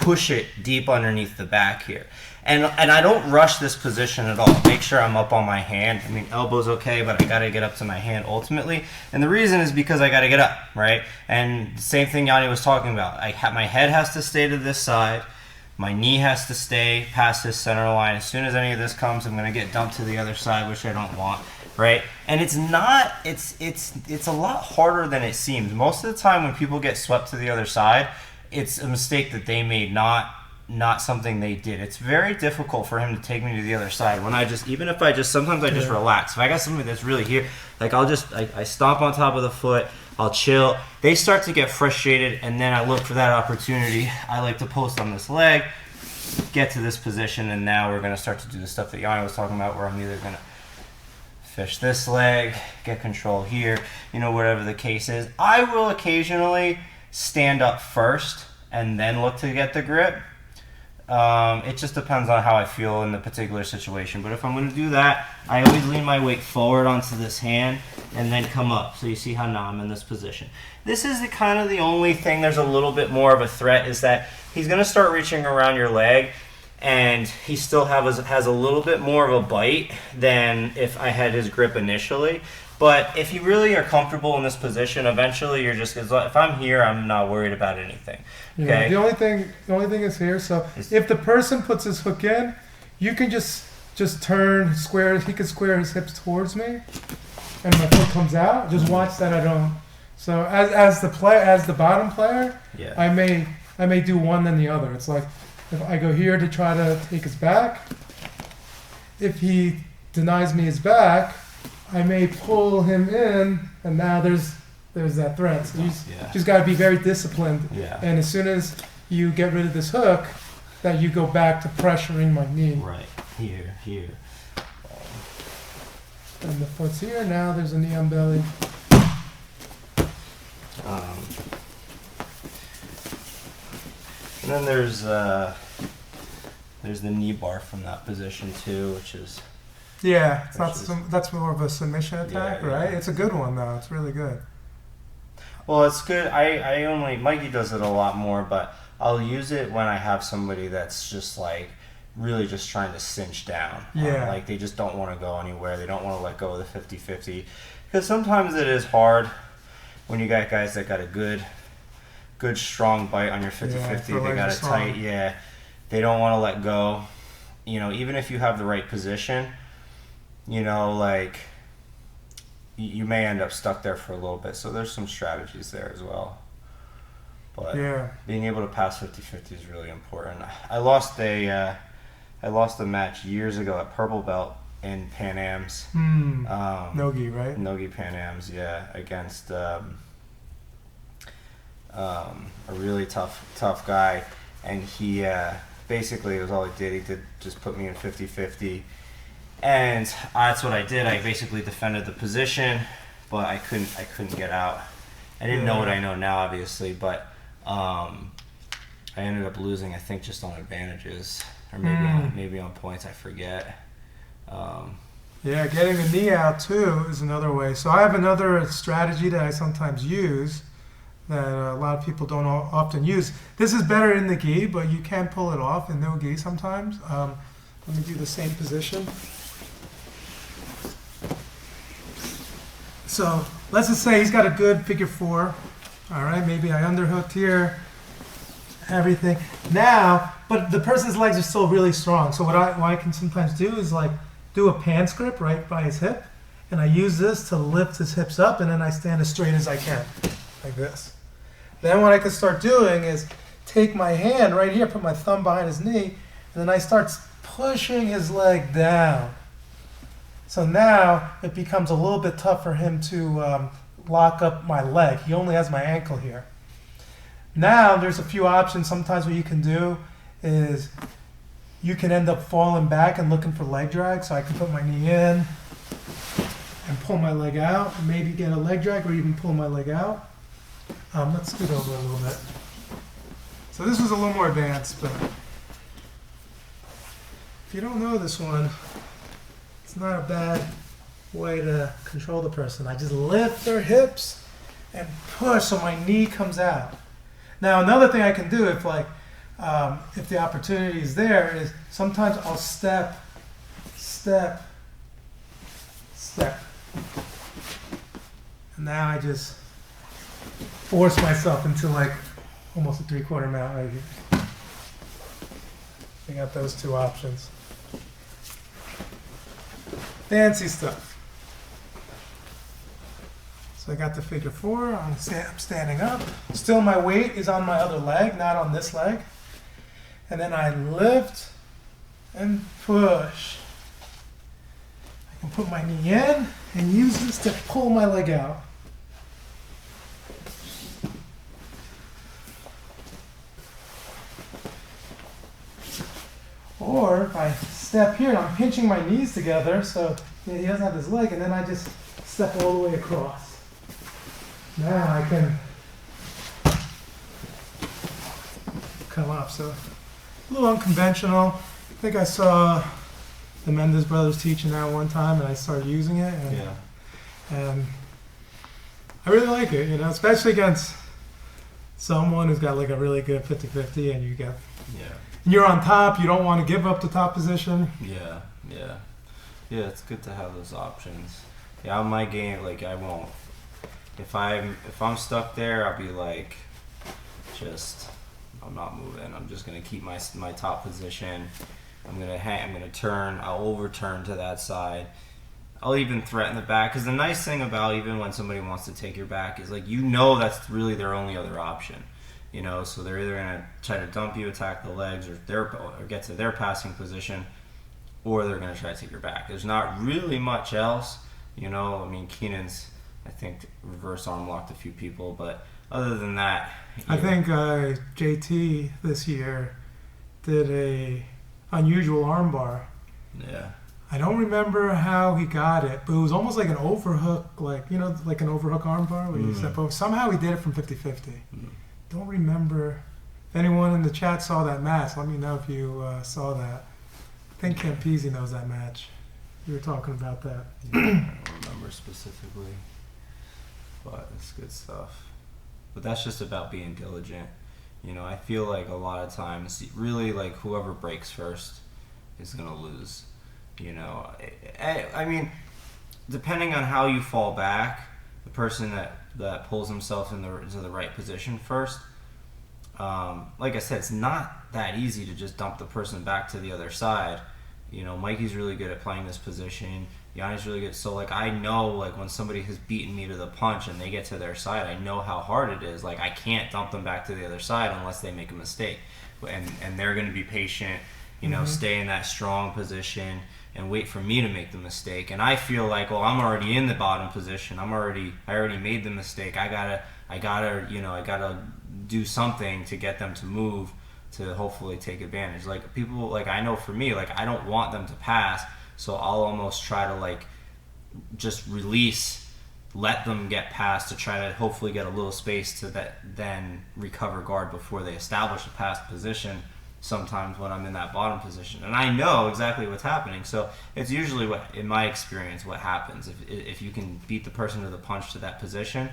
push it deep underneath the back here. And I don't rush this position at all. Make sure I'm up on my hand. I mean, elbow's okay, but I got to get up to my hand ultimately. And the reason is because I got to get up, right? And the same thing Yanni was talking about. My head has to stay to this side. My knee has to stay past this center line. As soon as any of this comes, I'm going to get dumped to the other side, which I don't want. Right? And it's a lot harder than it seems. Most of the time when people get swept to the other side, it's a mistake that they made, not something they did. It's very difficult for him to take me to the other side when sometimes I just relax. If I got somebody that's really here, like I stomp on top of the foot, I'll chill. They start to get frustrated, and then I look for that opportunity. I like to post on this leg, get to this position, and now we're going to start to do the stuff that Yanni was talking about, where I'm either going to fish this leg, get control here, whatever the case is. I will occasionally stand up first and then look to get the grip. It just depends on how I feel in the particular situation. But if I'm going to do that, I always lean my weight forward onto this hand and then come up. So you see how now I'm in this position. This is the only thing there's a little bit more of a threat, is that he's going to start reaching around your leg. and he still has a little bit more of a bite than if I had his grip initially. But if you really are comfortable in this position, eventually you're just, if I'm here, I'm not worried about anything. Okay. Yeah, the only thing is here. So if the person puts his hook in, you can just turn square. He can square his hips towards me, and my foot comes out. Just watch that I don't. So as the bottom player, Yeah. I may do one then the other. It's like if I go here to try to take his back, if he denies me his back, I may pull him in, and now there's that threat. So you just got to be very disciplined. Yeah. And as soon as you get rid of this hook, that you go back to pressuring my knee. Right. Here. And the foot's here. Now there's a knee on belly. And then there's the knee bar from that position too, which is Yeah, Which that's more of a submission attack, Yeah, right? yeah. It's a good one though. It's really good. well, it's good. I only Mikey does it a lot more, but I'll use it when I have somebody that's just like really just trying to cinch down. Yeah. Like they just don't want to go anywhere. They don't want to let go of the 50-50. Because sometimes it is hard when you got guys that got a good strong bite on your 50-50. Yeah, They like got a it tight. Yeah. They don't want to let go. You know, even if you have the right position, you know, like you may end up stuck there for a little bit. So there's some strategies there as well. But Yeah. being able to pass 50-50 is really important. I lost a match years ago at Purple Belt in Pan Am's. Nogi, right? Nogi Pan Am's, yeah, against a really tough guy, and he basically it was all he did. He did just put me in 50-50, and that's what I did. I basically defended the position, but I couldn't get out. I didn't know what I know now, obviously, but I ended up losing. I think just on advantages, or maybe on points. I forget. Yeah, getting the knee out too is another way. So I have another strategy that I sometimes use that a lot of people don't often use. This is better in the gi, but you can pull it off in no gi sometimes. Let me do the same position. So let's just say he's got a good figure four. All right, maybe I underhooked here, everything. Now, but the person's legs are still really strong. So what I can sometimes do is like do a pan grip right by his hip, and I use this to lift his hips up, and then I stand as straight as I can, like this. Then what I can start doing is take my hand right here, put my thumb behind his knee, and then I start pushing his leg down. So now it becomes a little bit tough for him to lock up my leg. He only has my ankle here. Now there's a few options sometimes what you can do is you can end up falling back and looking for leg drag. So I can put my knee in and pull my leg out, and maybe get a leg drag or even pull my leg out. Let's scoot over a little bit. So this was a little more advanced, but if you don't know this one, it's not a bad way to control the person. I just lift their hips and push so my knee comes out. Now another thing I can do if the opportunity is there is sometimes I'll step. And now I just force myself into like almost a 3/4 mount right here. I got those two options. Fancy stuff. So I got the figure four. I'm standing up. Still my weight is on my other leg, not on this leg. And then I lift and push. I can put my knee in and use this to pull my leg out. Or if I step here and I'm pinching my knees together so he doesn't have his leg, and then I just step all the way across. Now I can come up. So a little unconventional. I think I saw the Mendes brothers teaching that one time, and I started using it. And I really like it, you know, especially against someone who's got like a really good 50-50, and you get. Yeah. and you're on top, you don't want to give up the top position. Yeah, yeah, yeah. It's good to have those options. Yeah, on my game, like I won't. If I'm stuck there, I'll be like, I'm not moving. I'm just gonna keep my top position. I'm gonna turn. I'll overturn to that side. I'll even threaten the back, because the nice thing about even when somebody wants to take your back is like that's really their only other option. So they're either gonna try to dump you, attack the legs, or get to their passing position, or they're gonna try to take your back. There's not really much else. I mean, Keenan's, I think, reverse arm locked a few people, but other than that, I think JT this year did a unusual armbar. Yeah. I don't remember how he got it, but it was almost like an overhook, like an overhook armbar where you step over. Somehow he did it from 50-50. Don't remember. If anyone in the chat saw that match, let me know if you saw that. I think Campese knows that match. We were talking about that. Yeah, I don't remember specifically, but it's good stuff. But that's just about being diligent. I feel like a lot of times, really, like whoever breaks first is gonna lose. I mean, depending on how you fall back, the person that pulls himself into the right position first. Like I said, it's not that easy to just dump the person back to the other side. Mikey's really good at playing this position. Yanni's really good. So, like, I know, like, when somebody has beaten me to the punch and they get to their side, I know how hard it is. Like, I can't dump them back to the other side unless they make a mistake. And they're going to be patient, stay in that strong position and wait for me to make the mistake. And I feel like, well, I'm already in the bottom position. I already made the mistake. I gotta do something to get them to move, to hopefully take advantage. Like, people, like, I know for me, like, I don't want them to pass, so I'll almost try to, like, just release, let them get past to try to hopefully get a little space to then recover guard before they establish a pass position sometimes when I'm in that bottom position. And I know exactly what's happening, so it's usually, in my experience, what happens. If you can beat the person to the punch to that position,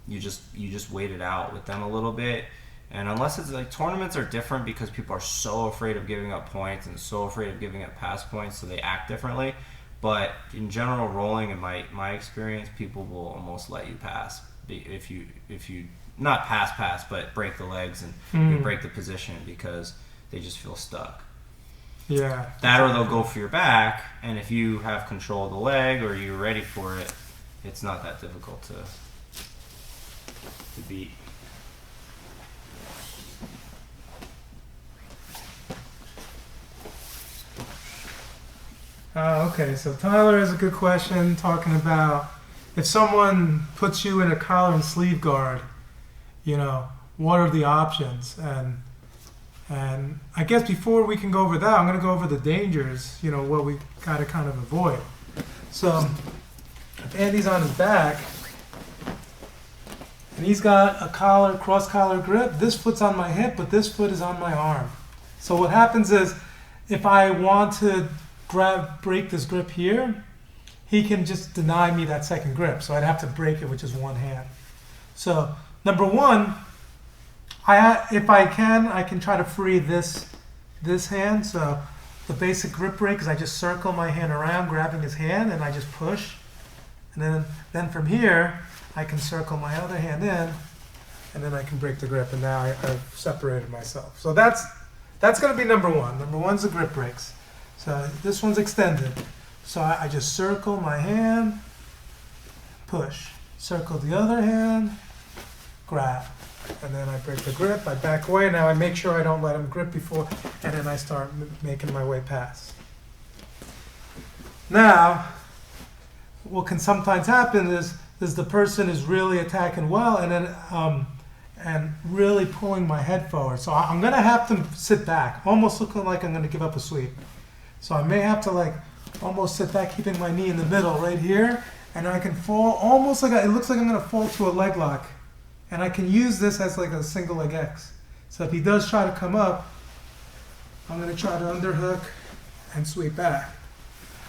you just wait it out with them a little bit. And unless it's like, tournaments are different because people are so afraid of giving up points and so afraid of giving up pass points, so they act differently. But in general, rolling, in my experience, people will almost let you pass if you not pass, but break the legs and you break the position because they just feel stuck. Yeah. That, or they'll go for your back, and if you have control of the leg or you're ready for it, it's not that difficult to beat. Okay, so Tyler has a good question talking about if someone puts you in a collar and sleeve guard, what are the options? And I guess before we can go over that, I'm going to go over the dangers, what we got to kind of avoid. So if Andy's on his back and he's got a cross-collar grip, this foot's on my hip, but this foot is on my arm. So what happens is if I want to break this grip here, he can just deny me that second grip. So I'd have to break it with just one hand. So number one, if I can try to free this hand. So the basic grip break is I just circle my hand around, grabbing his hand, and I just push. And then from here, I can circle my other hand in, and then I can break the grip. And now I've separated myself. So that's going to be number one. Number one's the grip breaks. So this one's extended. So I just circle my hand, push. Circle the other hand, grab. And then I break the grip, I back away. Now I make sure I don't let him grip before, and then I start making my way past. Now, what can sometimes happen is the person is really attacking well, and then and really pulling my head forward. So I'm going to have to sit back, almost looking like I'm going to give up a sweep. So I may have to like almost sit back, keeping my knee in the middle right here, and I can fall almost like it looks like I'm going to fall to a leg lock. And I can use this as like a single leg X. So if he does try to come up, I'm going to try to underhook and sweep back.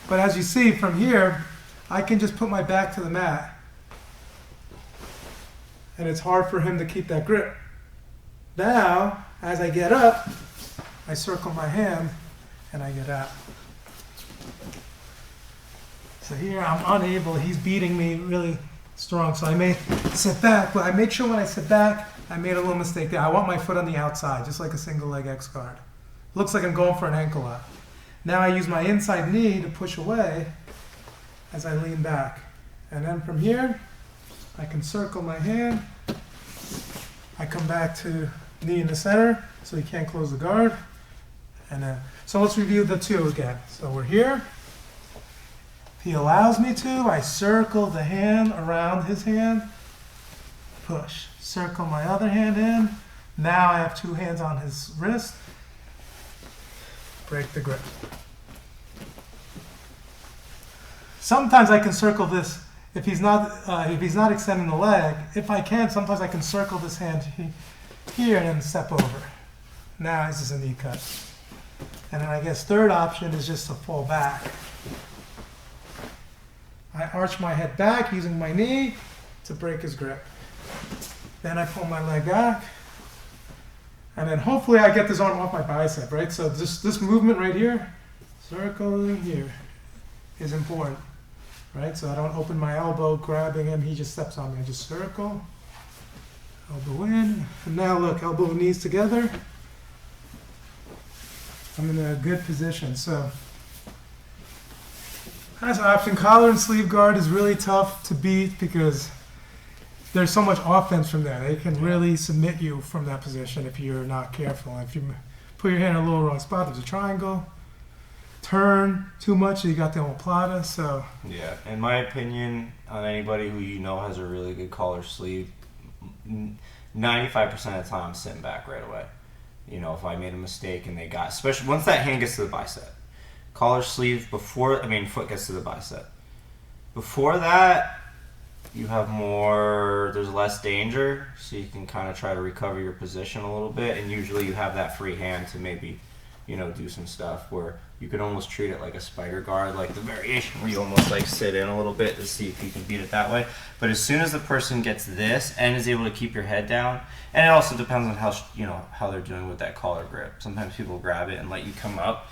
But as you see from here, I can just put my back to the mat. And it's hard for him to keep that grip. Now, as I get up, I circle my hand and I get out. So here I'm unable, he's beating me really strong. So I may sit back, but I made sure when I sit back, I made a little mistake there. I want my foot on the outside, just like a single leg X guard. Looks like I'm going for an ankle lock. Now I use my inside knee to push away as I lean back. And then from here, I can circle my hand. I come back to knee in the center, so he can't close the guard. And then, so let's review the two again. So we're here. If he allows me to, I circle the hand around his hand, push. Circle my other hand in. Now I have two hands on his wrist. Break the grip. Sometimes I can circle this if he's not extending the leg. If I can, sometimes I can circle this hand here and then step over. Now this is a knee cut. And then I guess third option is just to fall back. I arch my head back using my knee to break his grip. Then I pull my leg back. And then hopefully I get this arm off my bicep, right? So this movement right here, circling here, is important, right? So I don't open my elbow, grabbing him, he just steps on me. I just circle, elbow in. And now look, elbow and knees together. I'm in a good position. So as an option, collar and sleeve guard is really tough to beat because there's so much offense from there. They can really submit you from that position if you're not careful. If you put your hand in a little wrong spot, there's a triangle. Turn too much, you got the omoplata. So yeah, in my opinion, on anybody who you know has a really good collar sleeve, 95% of the time, I'm sitting back right away. You know, if I made a mistake and they got, especially once that hand gets to the bicep, collar sleeve foot gets to the bicep. Before that, you have more, there's less danger, so you can kind of try to recover your position a little bit, and usually you have that free hand to maybe, you know, do some stuff where you could almost treat it like a spider guard, like the variation where you almost like sit in a little bit to see if you can beat it that way. But as soon as the person gets this and is able to keep your head down, and it also depends on how they're doing with that collar grip. Sometimes people grab it and let you come up,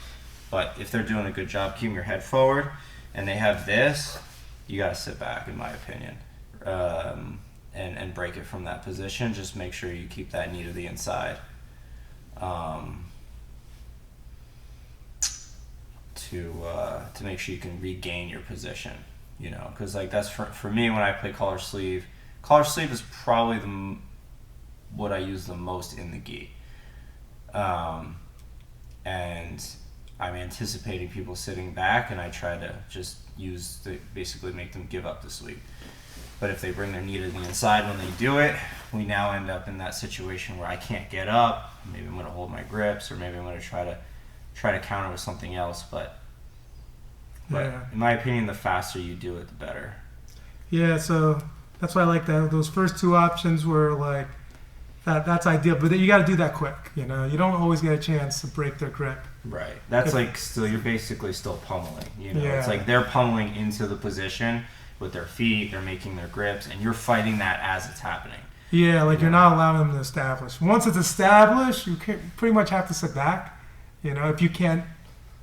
but if they're doing a good job keeping your head forward and they have this, you got to sit back, in my opinion, and break it from that position. Just make sure you keep that knee to the inside to make sure you can regain your position. You know, because like that's for me when I play collar sleeve. Collar sleeve is probably what I use the most in the gi, and I'm anticipating people sitting back, and I try to just basically make them give up the sweep. But if they bring their knee to the inside when they do it, we now end up in that situation where I can't get up. Maybe I'm going to hold my grips, or maybe I'm going to try to counter with something else. But yeah. In my opinion, the faster you do it, the better. Yeah, so that's why I like that. Those first two options were like that's ideal, but you got to do that quick. You know, you don't always get a chance to break their grip. Right. That's you're basically still pummeling. You know, Yeah. It's like they're pummeling into the position with their feet. They're making their grips, and you're fighting that as it's happening. Yeah, like you're not allowing them to establish. Once it's established, you pretty much have to sit back. You know, if you can't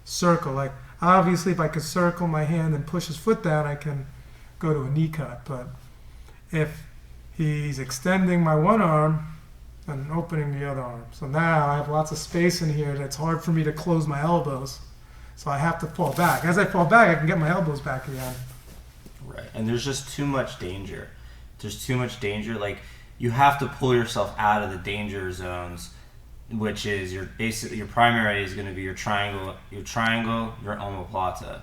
circle, like obviously if I could circle my hand and push his foot down, I can go to a knee cut. But if he's extending my one arm and opening the other arm, so now I have lots of space in here that's hard for me to close my elbows. So I have to fall back. As I fall back, I can get my elbows back again. Right. And there's just too much danger. There's too much danger. Like, you have to pull yourself out of the danger zones, which is your primary is going to be your triangle, your omoplata.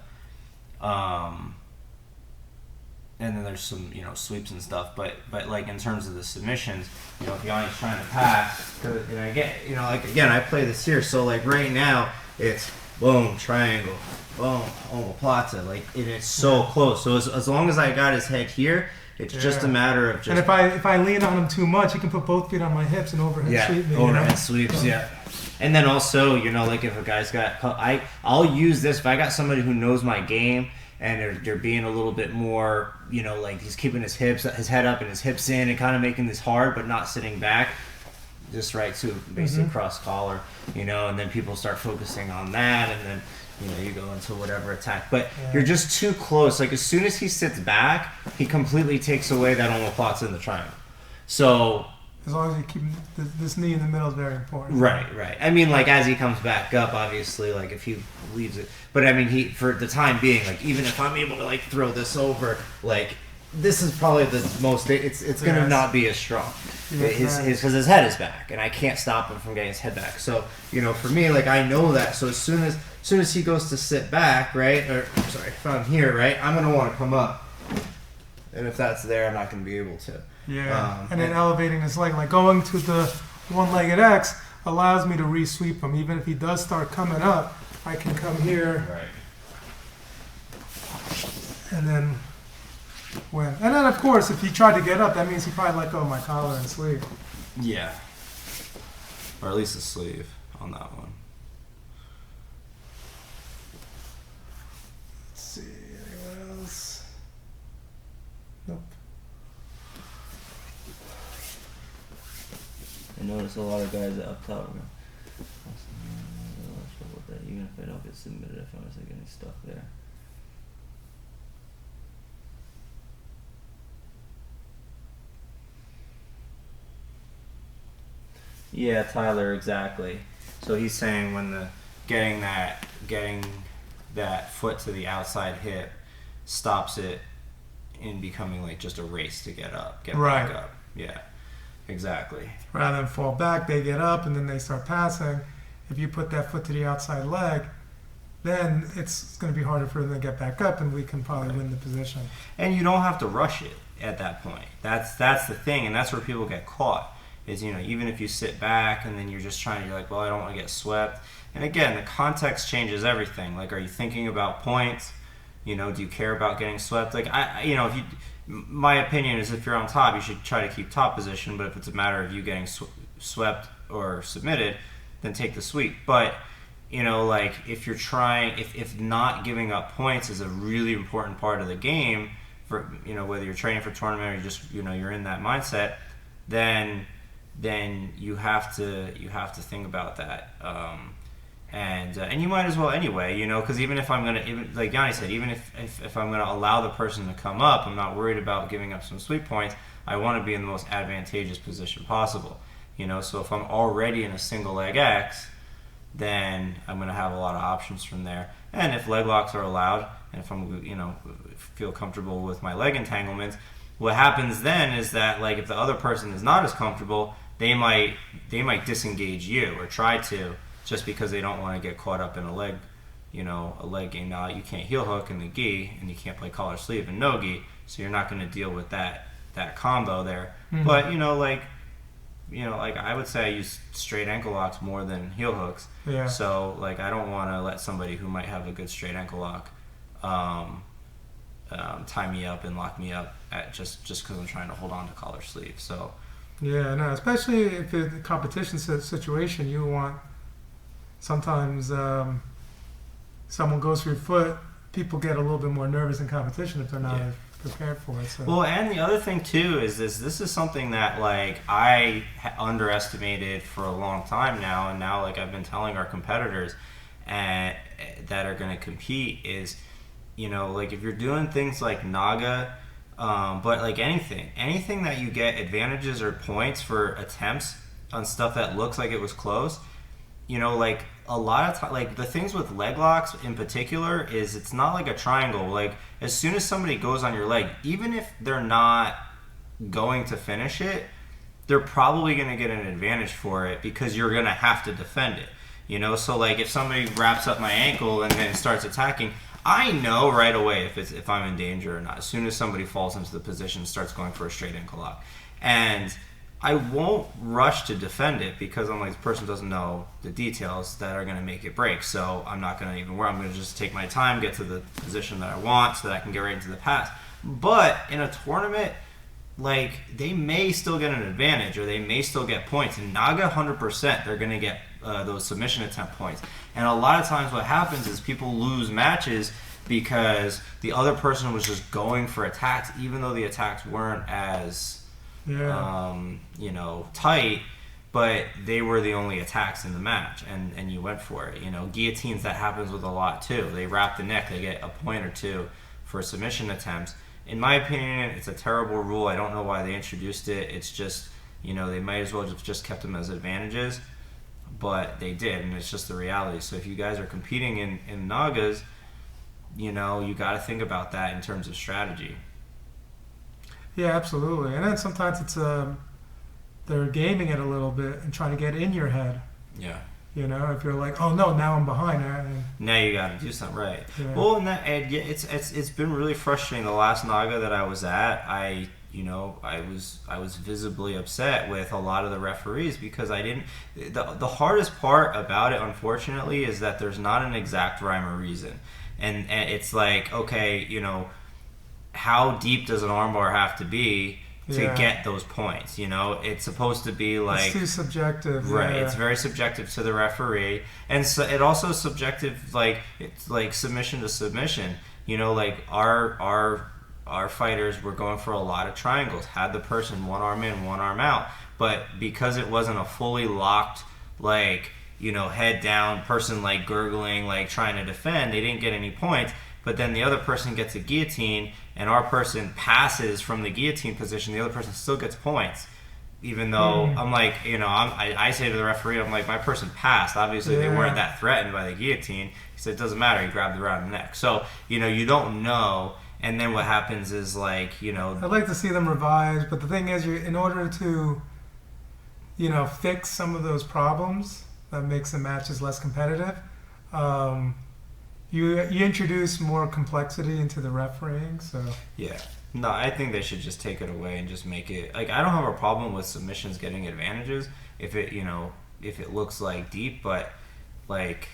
And then there's some, sweeps and stuff, but like in terms of the submissions, if Yanni's trying to pass, and I get, again, I play this here, so like right now, it's boom, triangle, boom, omoplata, like, and it's so close. So as long as I got his head here, it's just a matter of just... And if I lean on him too much, he can put both feet on my hips and overhead sweep me. Overhead sweeps, And then also, like if a guy's got... I'll use this, if I got somebody who knows my game, and they're being a little bit more, like he's keeping his head up and his hips in and kind of making this hard but not sitting back. just right to basically cross collar, you know, and then people start focusing on that, and then, you know, you go into whatever attack. But you're just too close. Like, as soon as he sits back, he completely takes away that omoplata in the triangle. So... As long as you keep this knee in the middle is very important. Right. I mean, like, as he comes back up, obviously, like, if he leaves it. But, I mean, for the time being, like, even if I'm able to, like, throw this over, like, this is probably the most... It's going to not be as strong. Because his head is back, and I can't stop him from getting his head back. So, you know, for me, like, I know that. So as soon as he goes to sit back, right, or, sorry, if I'm here, right, I'm going to want to come up. And if that's there, I'm not going to be able to. Yeah, and then elevating his leg, like going to the one-legged X allows me to re-sweep him. Even if he does start coming up, I can come here. Right. And then win. And then, of course, if he tried to get up, that means he probably let go of my collar and sleeve. Yeah. Or at least the sleeve on that one. Let's see, anyone else? Nope. I notice a lot of guys up top are going, with that. Even if I don't get submitted, if I was getting stuck there. Yeah, Tyler, exactly. So he's saying when getting that foot to the outside hip stops it in becoming like just a race to get back up. Yeah. Exactly. Rather than fall back, they get up and then they start passing. If you put that foot to the outside leg, then it's going to be harder for them to get back up, and we can probably win the position. And you don't have to rush it at that point. That's the thing, and that's where people get caught. Is, you know, even if you sit back and then you're just you're like, well, I don't want to get swept. And again, the context changes everything. Like, are you thinking about points? You know, do you care about getting swept? Like, my opinion is if you're on top, you should try to keep top position. But if it's a matter of you getting swept or submitted, then take the sweep. But, you know, like, if you're trying, if not giving up points is a really important part of the game, for, you know, whether you're training for tournament or you just, you know, you're in that mindset, then you have to think about that. And you might as well anyway, you know, because even if I'm gonna, even like Yanni said, even if I'm gonna allow the person to come up, I'm not worried about giving up some sweep points. I want to be in the most advantageous position possible, you know. So if I'm already in a single leg X, then I'm gonna have a lot of options from there. And if leg locks are allowed, and if I'm, you know, feel comfortable with my leg entanglements, what happens then is that, like, if the other person is not as comfortable, they might disengage you or try to, just because they don't want to get caught up in a leg game. Now, you can't heel hook in the gi, and you can't play collar sleeve in no gi, so you're not going to deal with that combo there. Mm-hmm. But like I would say I use straight ankle locks more than heel hooks. Yeah. So, like, I don't want to let somebody who might have a good straight ankle lock tie me up and lock me up at just because I'm trying to hold on to collar sleeve. So. Yeah, no, especially if it's a competition situation, you want. Sometimes someone goes for your foot, people get a little bit more nervous in competition if they're not prepared for it. So. Well, and the other thing too is this is something that, like, I underestimated for a long time now, and now, like, I've been telling our competitors that are going to compete is, you know, like, if you're doing things like Naga, but like anything that you get advantages or points for attempts on stuff that looks like it was close. You know, like, a lot of time, like, the things with leg locks in particular is it's not like a triangle. Like, as soon as somebody goes on your leg, even if they're not going to finish it, they're probably going to get an advantage for it because you're going to have to defend it. You know, so, like, if somebody wraps up my ankle and then starts attacking, I know right away if I'm in danger or not. As soon as somebody falls into the position and starts going for a straight ankle lock. And I won't rush to defend it because I'm like, this person doesn't know the details that are going to make it break. So I'm not going to even worry. I'm going to just take my time, get to the position that I want so that I can get right into the pass. But in a tournament, like, they may still get an advantage or they may still get points. And Naga, 100%, they're going to get those submission attempt points. And a lot of times what happens is people lose matches because the other person was just going for attacks, even though the attacks weren't as... you know, tight, but they were the only attacks in the match, and you went for it. You know, guillotines, that happens with a lot too. They wrap the neck, they get a point or two for submission attempts. In my opinion, it's a terrible rule. I don't know why they introduced it. It's just, you know, they might as well have just kept them as advantages, but they did, and it's just the reality. So if you guys are competing in Nagas, you know, you got to think about that in terms of strategy. Yeah, absolutely. And then sometimes it's they're gaming it a little bit and trying to get in your head. Yeah. You know, if you're like, oh no, now I'm behind. Now you got to do something right. Yeah. Well, and yeah, it's been really frustrating. The last Naga that I was at, I was visibly upset with a lot of the referees because I didn't. The hardest part about it, unfortunately, is that there's not an exact rhyme or reason, and it's like, okay, you know, how deep does an armbar have to be to get those points? You know, it's supposed to be like, it's too subjective, right? Yeah. It's very subjective to the referee, and so it also subjective, like it's like submission to submission. You know, like our fighters were going for a lot of triangles, had the person one arm in, one arm out, but because it wasn't a fully locked, like, you know, head down person, like gurgling, like trying to defend, they didn't get any points. But then the other person gets a guillotine, and our person passes from the guillotine position, the other person still gets points. Even though I'm like, you know, I say to the referee, I'm like, my person passed. Obviously, they weren't that threatened by the guillotine. He said, it doesn't matter. He grabbed it around the neck. So, you know, you don't know. And then what happens is, like, you know, I'd like to see them revised, but the thing is, in order to, you know, fix some of those problems that makes the matches less competitive, you introduce more complexity into the refereeing. So yeah, no, I think they should just take it away and just make it like, I don't have a problem with submissions getting advantages if it, you know, if it looks like deep, but like,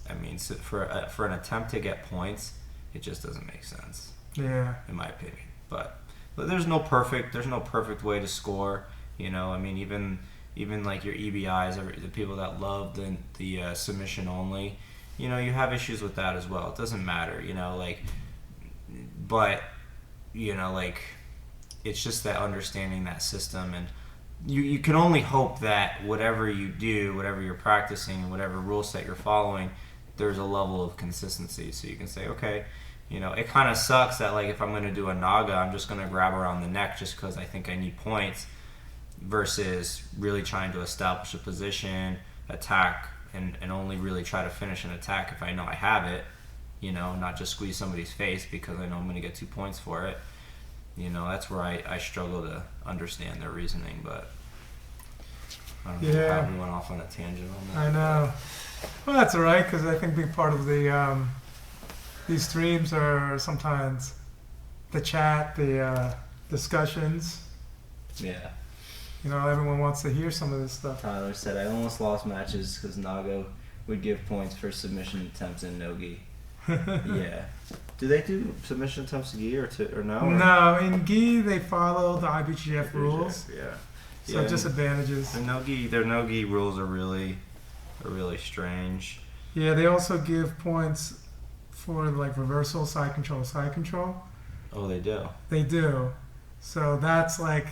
I mean, so for an attempt to get points, it just doesn't make sense. Yeah, in my opinion. But there's no perfect way to score. You know, I mean, even like your EBIs, the people that love the submission only, you know, you have issues with that as well. It doesn't matter, you know, like, but you know, like, it's just that understanding that system, and you can only hope that whatever you do, whatever you're practicing, whatever rule set you're following, there's a level of consistency, so you can say, okay, you know, it kind of sucks that, like, if I'm going to do a Naga, I'm just going to grab around the neck just because I think I need points, versus really trying to establish a position, attack, and only really try to finish an attack if I know I have it, you know, not just squeeze somebody's face because I know I'm going to get 2 points for it. You know, that's where I struggle to understand their reasoning, but I don't know how we went off on a tangent on that. I know. Well, that's all right, because I think being part of the these streams are sometimes the chat, the discussions. Yeah. You know, everyone wants to hear some of this stuff. Tyler said, I almost lost matches because Naga would give points for submission attempts in no-gi. Yeah. Do they do submission attempts to gi or no? No, in gi they follow the IBGF rules. Yeah. So just advantages. Their no-gi rules are really strange. Yeah, they also give points for like reversal, side control. Oh, they do? They do. So that's like,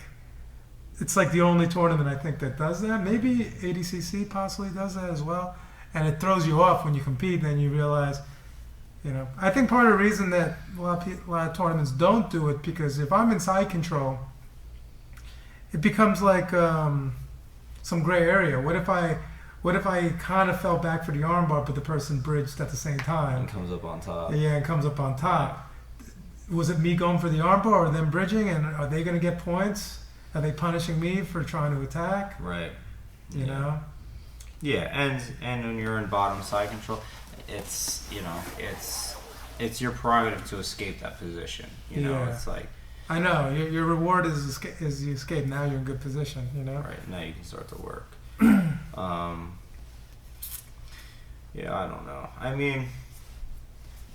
it's like the only tournament I think that does that. Maybe ADCC possibly does that as well. And it throws you off when you compete, then you realize, you know, I think part of the reason that a lot of tournaments don't do it, because if I'm in side control, it becomes like some gray area. What if I kind of fell back for the armbar, but the person bridged at the same time? And comes up on top. Yeah, and comes up on top. Was it me going for the armbar or them bridging, and are they going to get points? Are they punishing me for trying to attack? Right. You know? Yeah, and when you're in bottom side control, it's, you know, it's your prerogative to escape that position. You know, it's like, I know your reward is you escape. Now you're in good position. You know. Right now you can start to work. Yeah, I don't know. I mean,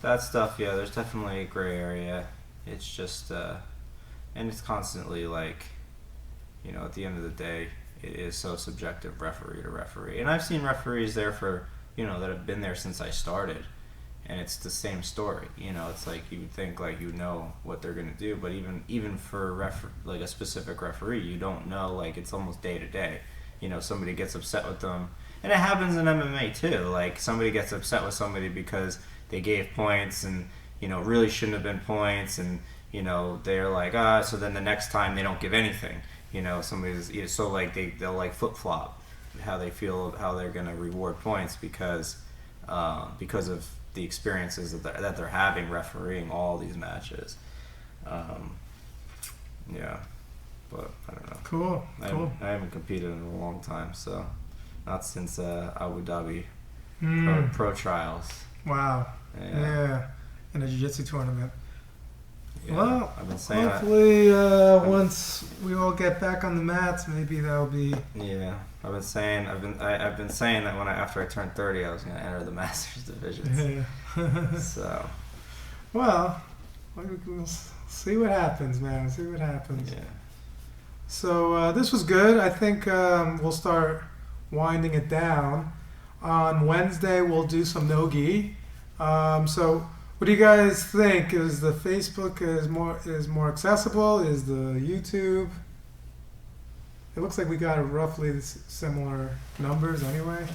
that stuff. Yeah, there's definitely a gray area. It's just, and it's constantly like, you know, at the end of the day, it is so subjective, referee to referee. And I've seen referees there for, you know, that have been there since I started, and it's the same story. You know, it's like you would think like you know what they're gonna do, but even for like a specific referee, you don't know. Like, it's almost day to day. somebody gets upset with them. And it happens in MMA too. Like, somebody gets upset with somebody because they gave points and, really shouldn't have been points. And, they're like, so then the next time they don't give anything. So like they'll like flip-flop how they feel, how they're going to reward points because of the experiences that they're having refereeing all these matches. Yeah, but I don't know. Cool. I haven't competed in a long time, so not since Abu Dhabi pro trials. Wow. Yeah. In a jiu-jitsu tournament. Yeah, well, I've been saying hopefully once we all get back on the mats, maybe that'll be. Yeah, I've been saying that after I turned 30, I was going to enter the Masters divisions. Yeah. So. Well, we'll see what happens, man. See what happens. Yeah. So this was good. I think we'll start winding it down. On Wednesday, we'll do some no-gi. So what do you guys think? Is the Facebook is more accessible? Is the YouTube? It looks like we got roughly similar numbers anyway.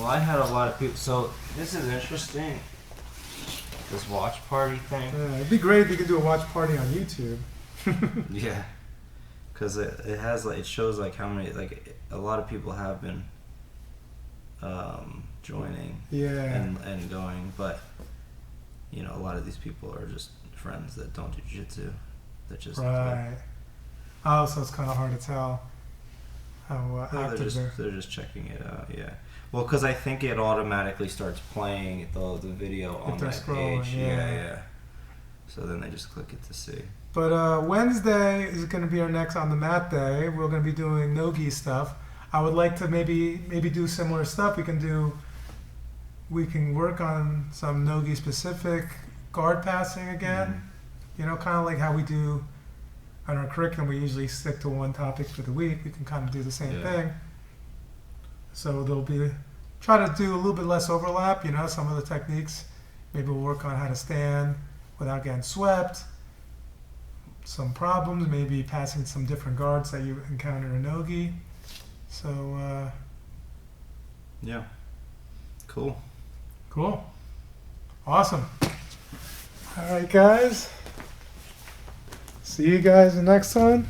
I had a lot of people. So this is interesting. This watch party thing. Yeah, it'd be great if you could do a watch party on YouTube. Yeah, because it shows like how many, like, a lot of people have been joining. Yeah. And going, but a lot of these people are just friends that don't do jiu-jitsu. That just right. Oh, so it's kind of hard to tell how active they're just checking it out. Yeah. Well, because I think it automatically starts playing the video on that page. Yeah. So then they just click it to see. But Wednesday is going to be our next on the mat day. We're going to be doing no-gi stuff. I would like to maybe do similar stuff. We can work on some no-gi specific guard passing again. Mm-hmm. Kind of like how we do on our curriculum. We usually stick to one topic for the week. We can kind of do the same thing. So try to do a little bit less overlap. Some of the techniques. Maybe we'll work on how to stand without getting swept. Some problems, maybe passing some different guards that you encounter in no-gi. So, yeah. Cool. Awesome. All right, guys. See you guys next time.